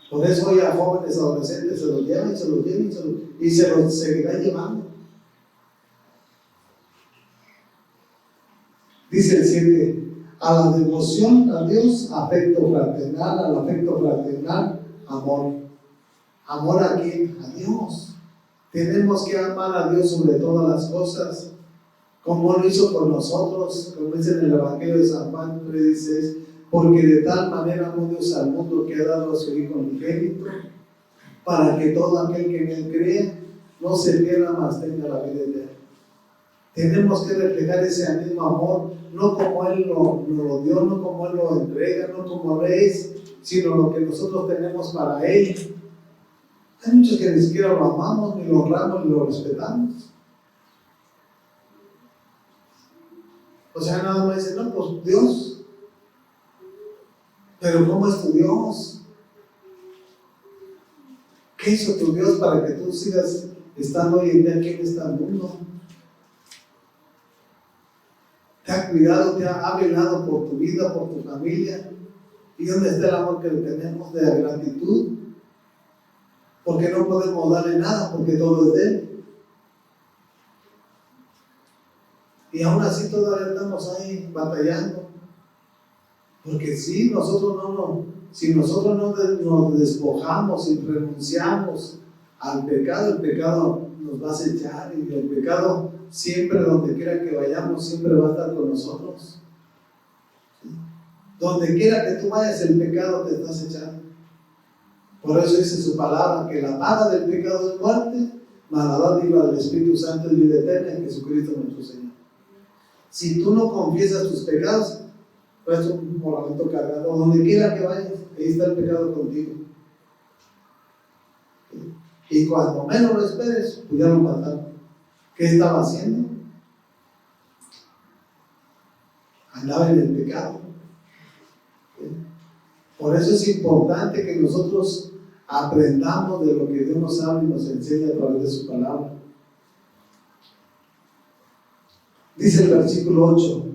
Por eso hoy a jóvenes, adolescentes se los llevan y se los llevan y se los seguirá llevando. Dice el 7, a la devoción a Dios, afecto fraternal, al afecto fraternal, amor. ¿Amor a quién? A Dios. Tenemos que amar a Dios sobre todas las cosas, como lo hizo con nosotros, como dice en el Evangelio de San Juan 3:16, porque de tal manera amó Dios al mundo que ha dado a su Hijo unigénito, para que todo aquel que en él cree no se pierda, mas tenga la vida eterna. Tenemos que reflejar ese mismo amor, no como Él nos lo dio, no como Él lo entrega, no como Él es, sino lo que nosotros tenemos para Él. Hay muchos que ni siquiera lo amamos, ni lo honramos, ni lo respetamos. O sea, nada más dicen, no, pues Dios. Pero ¿cómo es tu Dios? ¿Qué hizo tu Dios para que tú sigas estando hoy en día aquí en este mundo? Te ha cuidado, ha velado por tu vida, por tu familia. ¿Y dónde está el amor que le tenemos de la gratitud? Porque no podemos darle nada, porque todo es de Él. Y aún así todavía estamos ahí batallando. Porque si nosotros no nos despojamos y renunciamos al pecado, el pecado nos va a acechar, y el pecado siempre, donde quiera que vayamos, siempre va a estar con nosotros. Donde quiera que tú vayas, el pecado te está acechando. Por eso dice su palabra, que la paga del pecado es muerte, mas la dádiva del Espíritu Santo es vida eterna en Jesucristo nuestro Señor. Si tú no confiesas tus pecados, pues es un moralito cargado. Donde quiera que vayas, ahí está el pecado contigo. Y cuando menos lo esperes, pues ya lo mataron. ¿Qué estaba haciendo? Andaba en el pecado. Por eso es importante que nosotros aprendamos de lo que Dios nos habla y nos enseña a través de su palabra. Dice el versículo 8,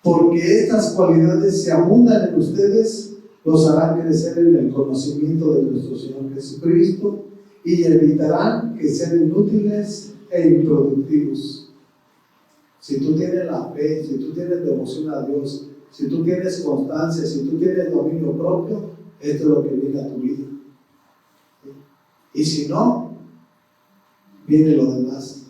porque estas cualidades, se abundan en ustedes, los harán crecer en el conocimiento de nuestro Señor Jesucristo y evitarán que sean inútiles e improductivos. Si tú tienes la fe, si tú tienes devoción a Dios, si tú tienes constancia, si tú tienes dominio propio, esto es lo que viene a tu vida. Y si no, viene lo demás.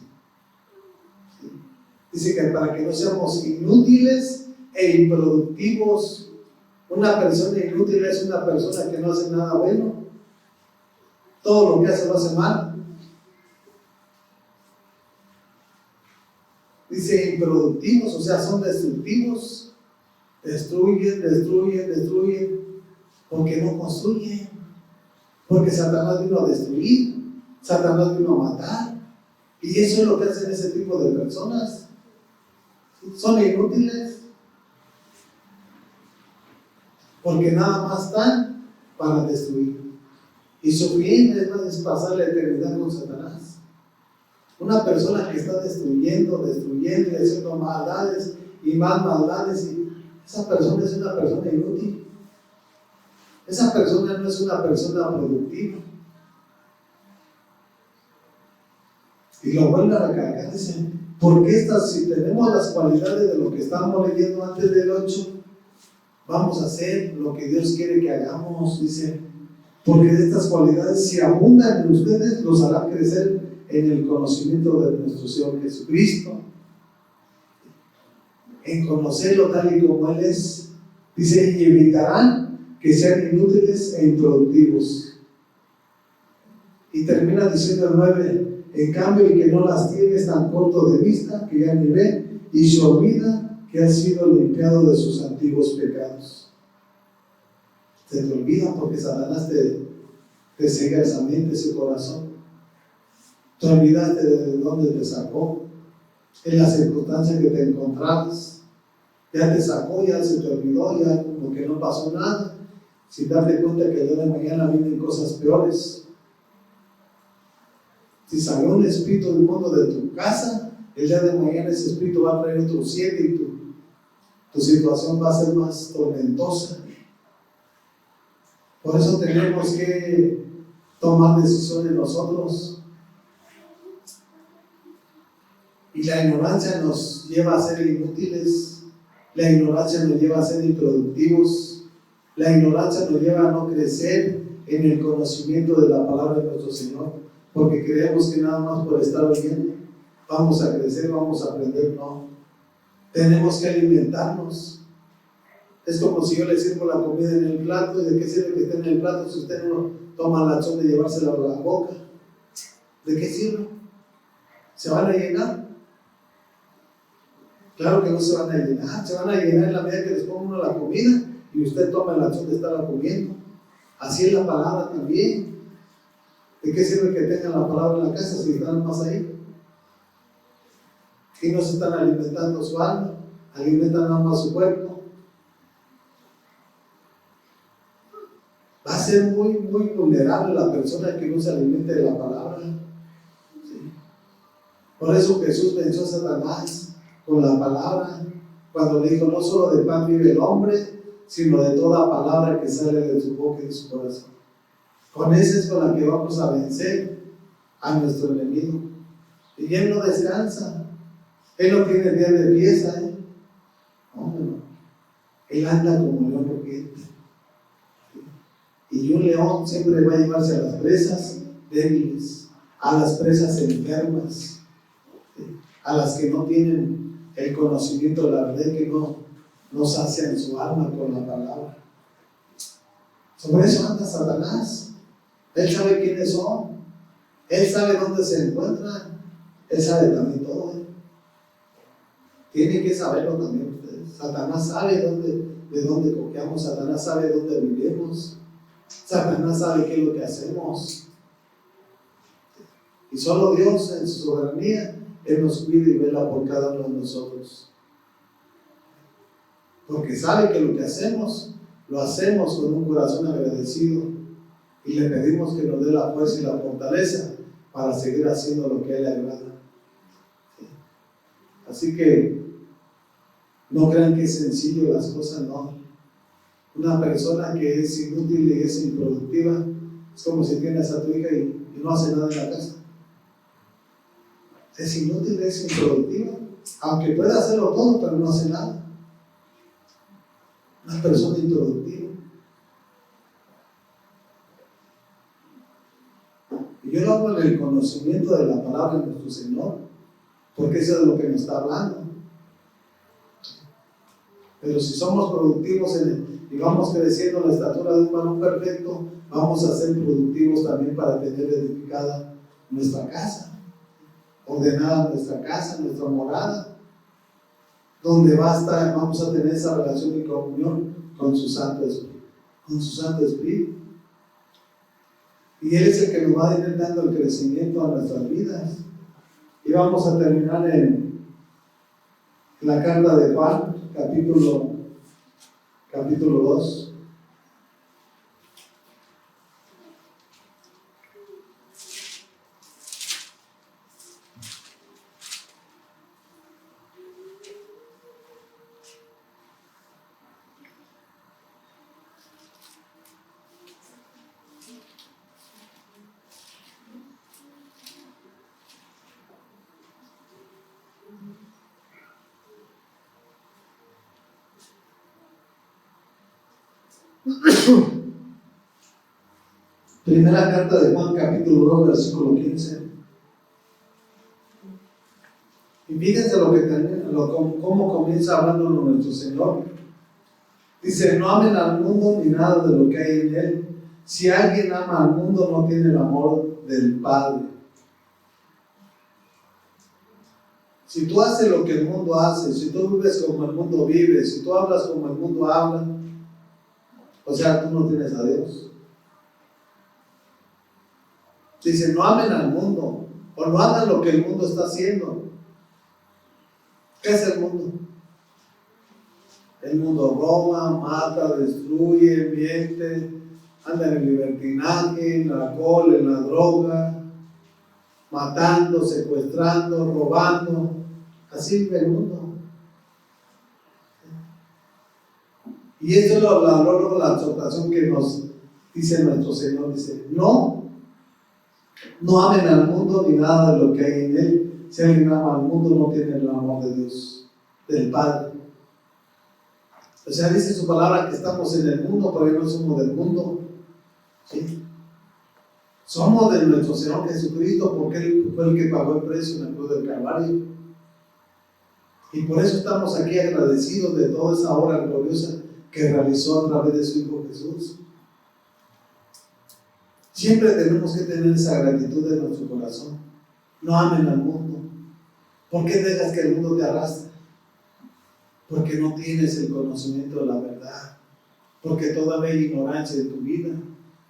Dice que para que no seamos inútiles e improductivos. Una persona inútil es una persona que no hace nada bueno. Todo lo que hace lo hace mal. Dice improductivos, o sea, son destructivos. Destruyen, porque no construyen. Porque Satanás vino a destruir, Satanás vino a matar. Y eso es lo que hacen ese tipo de personas. Son inútiles, porque nada más están para destruir. Y su fin es pasar la eternidad con Satanás. Una persona que está destruyendo y haciendo maldades y más maldades, y esa persona es una persona inútil. Esa persona no es una persona productiva. Y lo vuelve a recalcar, dice, porque si tenemos las cualidades de lo que estamos leyendo antes del 8, vamos a hacer lo que Dios quiere que hagamos, dice, porque de estas cualidades, si abundan en ustedes, los hará crecer en el conocimiento de nuestro Señor Jesucristo, en conocerlo tal y como Él es. Dice, y evitarán que sean inútiles e improductivos. Y termina diciendo el 9, en cambio el que no las tiene es tan corto de vista que ya ni ve y se olvida que ha sido limpiado de sus antiguos pecados. Se te olvida porque Satanás te cega esa mente, ese corazón. Te olvidaste de dónde te sacó, en la circunstancia que te encontrabas. Ya te sacó, ya se te olvidó, ya como que no pasó nada. Sin darte cuenta que el día de mañana vienen cosas peores. Si salió un espíritu del mundo de tu casa, el día de mañana ese espíritu va a traer otro 7 y tu situación va a ser más tormentosa. Por eso tenemos que tomar decisiones nosotros. Y la ignorancia nos lleva a ser inútiles, la ignorancia nos lleva a ser improductivos, la ignorancia nos lleva a no crecer en el conocimiento de la palabra de nuestro Señor, porque creemos que nada más por estar oyendo vamos a crecer, vamos a aprender. No, tenemos que alimentarnos. Es como si yo le sirvo la comida en el plato, ¿y de qué sirve que esté en el plato si usted no toma la acción de llevársela a la boca? ¿De qué sirve? ¿Se van a llenar? Claro que no se van a llenar, se van a llenar en la medida que les ponga uno la comida y usted toma la acción de estarla comiendo. Así es la palabra también. ¿De qué sirve que tengan la palabra en la casa si están más ahí? Y no se están alimentando su alma, alimentan nada más su cuerpo. Va a ser muy vulnerable la persona que no se alimente de la palabra. ¿Sí? Por eso Jesús venció a Satanás con la palabra, cuando le dijo: no solo de pan vive el hombre, sino de toda palabra que sale de su boca y de su corazón. Con esa es con la que vamos a vencer a nuestro enemigo. Y él no descansa, él no tiene día de pieza, no. Él anda como león rugiente. Y un león siempre va a llevarse a las presas débiles, a las presas enfermas, a las que no tienen el conocimiento de la verdad, que no sacian su alma con la palabra. Sobre eso anda Satanás. Él sabe quiénes son, él sabe dónde se encuentran, él sabe también todo. Tienen que saberlo también ustedes. Satanás sabe de dónde cojeamos, Satanás sabe dónde vivimos, Satanás sabe qué es lo que hacemos. Y solo Dios en su soberanía, Él nos cuida y vela por cada uno de nosotros. Porque sabe que lo que hacemos, lo hacemos con un corazón agradecido. Y le pedimos que nos dé la fuerza y la fortaleza para seguir haciendo lo que a Él le agrada. Así que no crean que es sencillo las cosas, no. Una persona que es inútil y es improductiva es como si tienes a tu hija y no hace nada en la casa. Es inútil, es improductiva, aunque pueda hacerlo todo, pero no hace nada. Una persona improductiva. Y yo lo hago en el conocimiento de la palabra de nuestro Señor, porque eso es de lo que nos está hablando. Pero si somos productivos y vamos creciendo en la estatura de un varón perfecto, vamos a ser productivos también para tener edificada nuestra casa, ordenada nuestra casa, nuestra morada, donde vamos a tener esa relación y comunión con su Santo Espíritu. Y Él es el que nos va a ir dando el crecimiento a nuestras vidas. Y vamos a terminar en la carta de Juan, capítulo 2. Primera carta de Juan, capítulo 2, versículo 15. Y fíjense cómo comienza hablando nuestro Señor. Dice: no amen al mundo ni nada de lo que hay en él. Si alguien ama al mundo, no tiene el amor del Padre. Si tú haces lo que el mundo hace, si tú vives como el mundo vive, si tú hablas como el mundo habla, o sea, tú no tienes a Dios. Dice: no amen al mundo. o no hagan lo que el mundo está haciendo. ¿Qué es el mundo? El mundo roba, mata, destruye, miente, anda en el libertinaje, en el alcohol, en la droga, matando, secuestrando, robando. Así vive el mundo. Y esto es la exhortación que nos dice nuestro Señor. Dice, no amen al mundo ni nada de lo que hay en él. Si alguien ama al mundo, no tiene el amor de Dios, del Padre. O sea, dice su palabra que estamos en el mundo, pero no somos del mundo. ¿Sí? Somos de nuestro Señor Jesucristo, porque Él fue el que pagó el precio en la cruz del Calvario. Y por eso estamos aquí agradecidos de toda esa obra gloriosa que realizó a través de su Hijo Jesús. Siempre tenemos que tener esa gratitud en nuestro corazón. No amen al mundo. ¿Por qué dejas que el mundo te arrastre? Porque no tienes el conocimiento de la verdad. Porque todavía hay ignorancia de tu vida.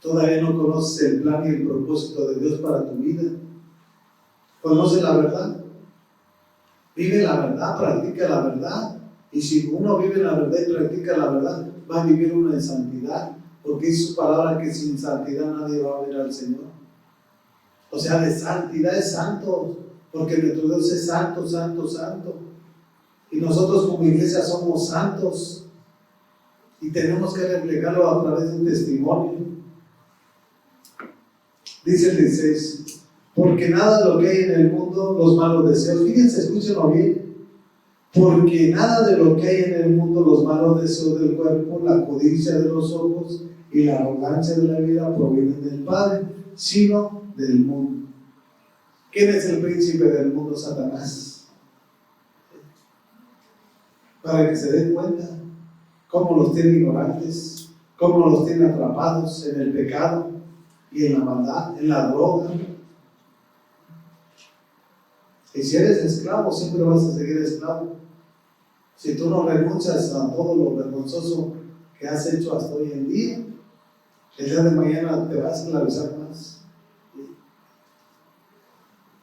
Todavía no conoces el plan y el propósito de Dios para tu vida. ¿Conoces la verdad? Vive la verdad, practica la verdad. Y si uno vive la verdad y practica la verdad, va a vivir uno en santidad. Porque dice su palabra que sin santidad nadie va a ver al Señor. O sea, de santidad es santo. Porque nuestro Dios es santo, santo, santo. Y nosotros como iglesia somos santos. Y tenemos que reflejarlo a través de un testimonio. Dice el 16. Porque nada de lo que hay en el mundo, los malos deseos. Fíjense, escúchenlo bien. Porque nada de lo que hay en el mundo, los malos deseos del cuerpo, la codicia de los ojos y la arrogancia de la vida provienen del Padre, sino del mundo. ¿Quién es el príncipe del mundo? Satanás. Para que se den cuenta cómo los tiene ignorantes, cómo los tiene atrapados en el pecado y en la maldad, en la droga. Y si eres esclavo, siempre vas a seguir esclavo. Si tú no renuncias a todo lo vergonzoso que has hecho hasta hoy en día, el día de mañana te vas a esclavizar más.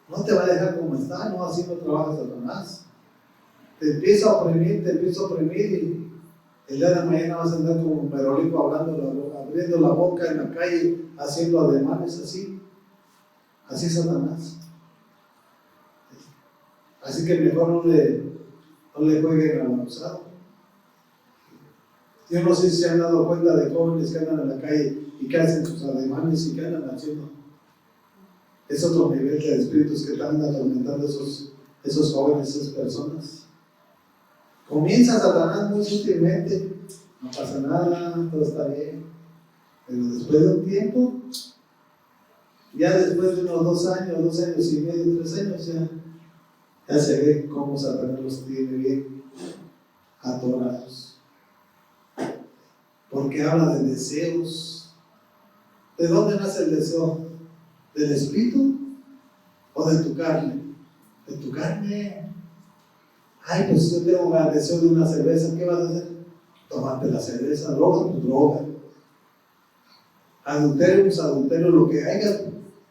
No te va a dejar como está, no, así no trabaja Satanás. Te empieza a oprimir y el día de mañana vas a andar como un merolico abriendo la boca en la calle, haciendo ademanes así. Así es Satanás. Así que mejor no le jueguen al abusado. Yo no sé si se han dado cuenta de jóvenes que andan en la calle y que hacen sus ademanes y que andan haciendo. Es otro nivel de espíritus que están atormentando esos jóvenes, esas personas. Comienza Satanás muy sutilmente, no pasa nada, todo está bien. Pero después de un tiempo, ya después de unos 2 años, 2 años y medio, 3 años, ya se ve cómo Satanás los tiene bien atorados. Porque habla de deseos. ¿De dónde nace el deseo? ¿Del espíritu o de tu carne? De tu carne. Ay, pues yo tengo el deseo de una cerveza, ¿qué vas a hacer? Tomarte la cerveza, droga, pues droga. Adulterio, pues adulterio, lo que haya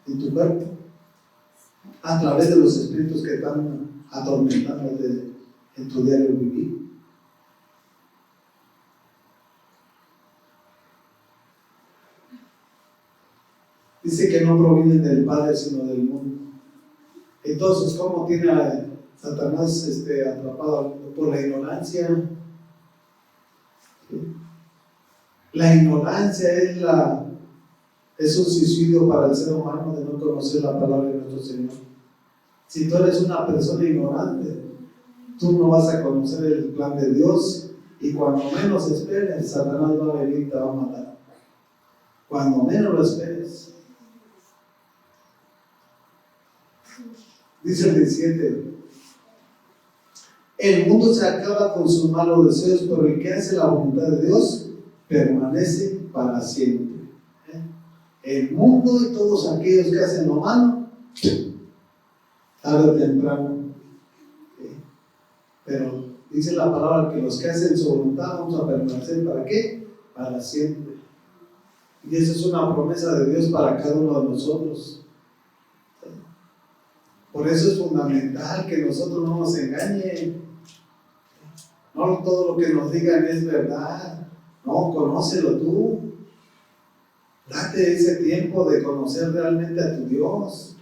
en tu cuerpo, a través de los espíritus que están atormentándote en tu diario vivir. Dice que no provienen del Padre, sino del mundo. Entonces, ¿cómo tiene a Satanás atrapado? Por la ignorancia. ¿Sí? La ignorancia es un suicidio para el ser humano de no conocer la palabra de nuestro Señor. Si tú eres una persona ignorante, tú no vas a conocer el plan de Dios, y cuando menos esperes, Satanás va a venir y te va a matar. Cuando menos lo esperes. Dice el 17: el mundo se acaba con sus malos deseos, pero el que hace la voluntad de Dios permanece para siempre. El mundo y todos aquellos que hacen lo malo, tarde o temprano. Pero dice la palabra que los que hacen su voluntad vamos a permanecer, ¿para qué? Para siempre. Y esa es una promesa de Dios para cada uno de nosotros. Por eso es fundamental que nosotros no nos engañen. No todo lo que nos digan es verdad. No, conócelo tú. Date ese tiempo de conocer realmente a tu Dios,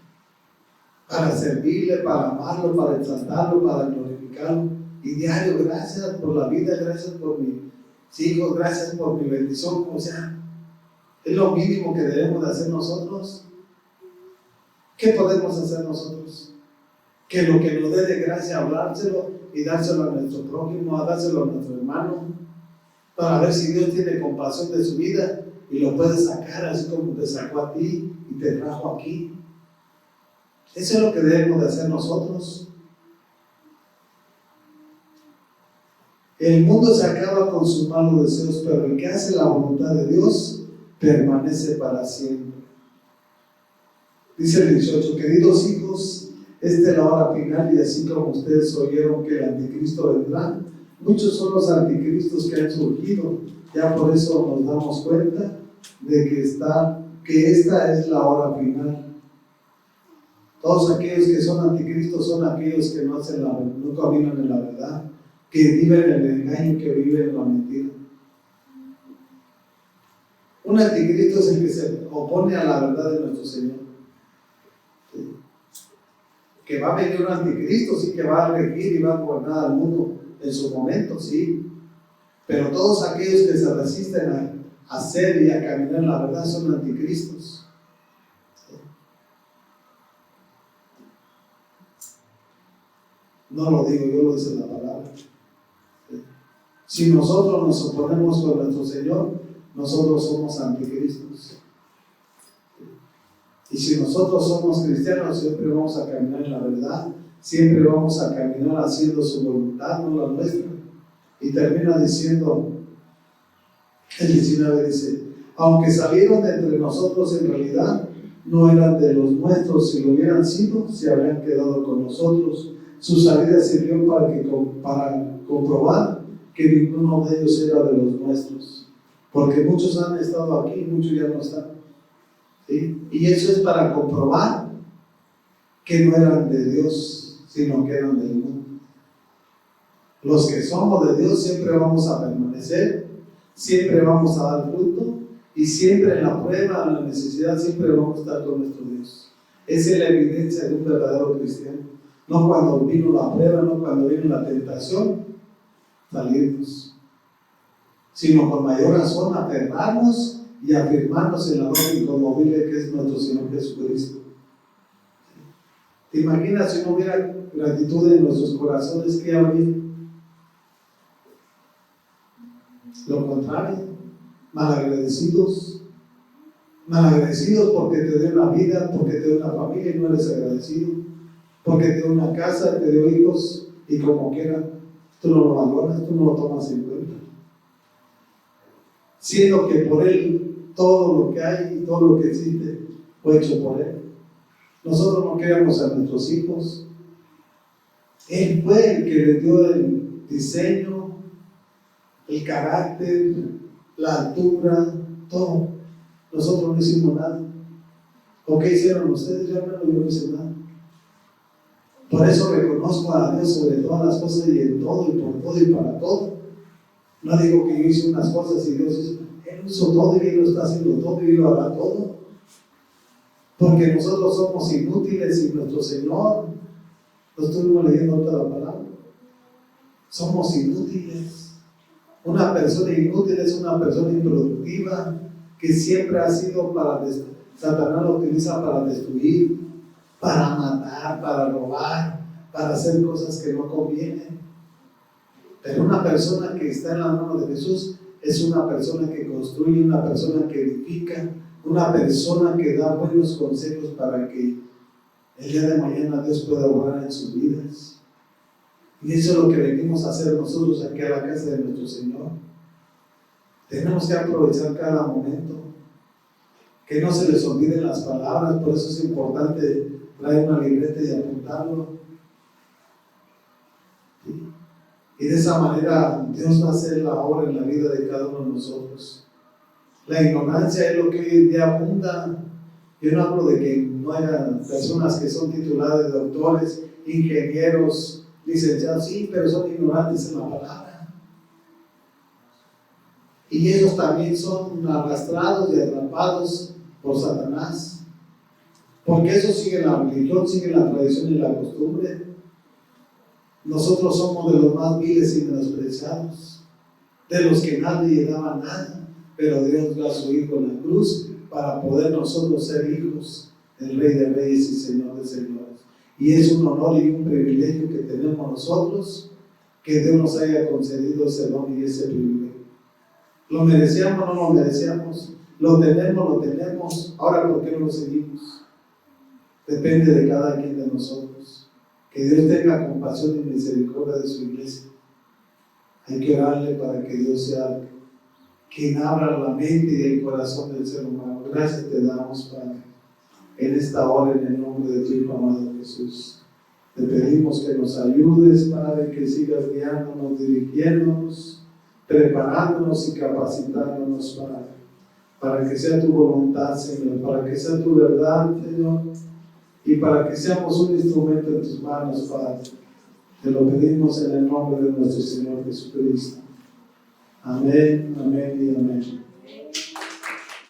para servirle, para amarlo, para exaltarlo, para glorificarlo. Y diario, gracias por la vida, gracias por mis hijos, gracias por mi bendición, como sea. Es lo mínimo que debemos de hacer nosotros. ¿Qué podemos hacer nosotros? Que lo que nos dé de gracia, hablárselo y dárselo a nuestro prójimo, a dárselo a nuestro hermano, para ver si Dios tiene compasión de su vida y lo puede sacar así como te sacó a ti y te trajo aquí. Eso es lo que debemos de hacer nosotros. El mundo se acaba con sus malos deseos, pero el que hace la voluntad de Dios permanece para siempre. Dice el 18, queridos hijos, esta es la hora final, y así como ustedes oyeron que el anticristo vendrá, muchos son los anticristos que han surgido. Ya por eso nos damos cuenta de que esta es la hora final. Todos aquellos que son anticristos son aquellos que no caminan en la verdad, que viven en el engaño, que viven en la mentira. Un anticristo es el que se opone a la verdad de nuestro Señor. ¿Sí? Que va a venir un anticristo, sí, que va a regir y va a gobernar al mundo en su momento, sí. Pero todos aquellos que se resisten a hacer y a caminar en la verdad son anticristos. No lo digo yo, lo dice la palabra. Si nosotros nos oponemos con nuestro Señor, nosotros somos anticristos. Y si nosotros somos cristianos, siempre vamos a caminar en la verdad, siempre vamos a caminar haciendo su voluntad, no la nuestra. Y termina diciendo, el 19 dice, aunque salieron de entre nosotros, en realidad no eran de los nuestros. Si lo hubieran sido, se habrían quedado con nosotros. Su salida sirvió para comprobar que ninguno de ellos era de los nuestros, porque muchos han estado aquí y muchos ya no están. ¿Sí? Y eso es para comprobar que no eran de Dios, sino que eran del mundo. Los que somos de Dios siempre vamos a permanecer, siempre vamos a dar fruto, y siempre en la prueba, en la necesidad, siempre vamos a estar con nuestro Dios. Esa es la evidencia de un verdadero cristiano. No cuando vino la prueba, no cuando vino la tentación, salirnos, sino con mayor razón aferrarnos y afirmarnos en la roca inconmovible que es nuestro Señor Jesucristo. ¿Te imaginas si no hubiera gratitud en nuestros corazones, qué habría? Lo contrario, malagradecidos porque te dio una vida, porque te dio una familia y no eres agradecido, porque te dio una casa, te dio hijos y como quiera, tú no lo valoras, tú no lo tomas en cuenta. Siendo que por Él todo lo que hay y todo lo que existe fue hecho por Él. Nosotros no queremos a nuestros hijos. Él fue el que le dio el diseño, el carácter, la altura, todo. Nosotros no hicimos nada. ¿O qué hicieron ustedes? Yo no hice nada. Por eso reconozco a Dios sobre todas las cosas y en todo y por todo y para todo. No digo que yo hice unas cosas y Dios hizo. Él hizo todo y Él lo está haciendo todo y Él lo hará todo. Porque nosotros somos inútiles y nuestro Señor, lo estuvimos leyendo toda la palabra, somos inútiles. Una persona inútil es una persona improductiva que siempre ha sido Satanás lo utiliza para destruir, para matar, para robar, para hacer cosas que no convienen. Pero una persona que está en la mano de Jesús es una persona que construye, una persona que edifica, una persona que da buenos consejos para que el día de mañana Dios pueda obrar en sus vidas. Y eso es lo que venimos a hacer nosotros aquí a la casa de nuestro Señor. Tenemos que aprovechar cada momento, que no se les olviden las palabras. Por eso es importante traer una libreta y apuntarlo. Y de esa manera Dios va a hacer la obra en la vida de cada uno de nosotros. La ignorancia es lo que hoy en día abunda. Yo no hablo de que no haya personas que son tituladas de doctores, ingenieros, licenciados, sí, pero son ignorantes en la palabra. Y ellos también son arrastrados y atrapados por Satanás. Porque eso sigue la religión, sigue la tradición y la costumbre. Nosotros somos de los más viles y menospreciados, de los que nadie daba nada, pero Dios dio a su Hijo en la cruz para poder nosotros ser hijos del Rey de Reyes y Señor de Señores. Y es un honor y un privilegio que tenemos nosotros, que Dios nos haya concedido ese don y ese privilegio. ¿Lo merecíamos o no lo merecíamos? Lo tenemos. Ahora, ¿por qué no lo seguimos? Depende de cada quien de nosotros. Que Dios tenga compasión y misericordia de su iglesia. Hay que orarle para que Dios sea quien abra la mente y el corazón del ser humano. Gracias te damos, Padre, en esta hora, en el nombre de tu Hijo amado Jesús. Te pedimos que nos ayudes, Padre, que sigas guiándonos, dirigiéndonos, preparándonos y capacitándonos, Padre, para que sea tu voluntad, Señor, para que sea tu verdad, Señor, y para que seamos un instrumento en tus manos, Padre. Te lo pedimos en el nombre de nuestro Señor Jesucristo. Amén, amén y amén.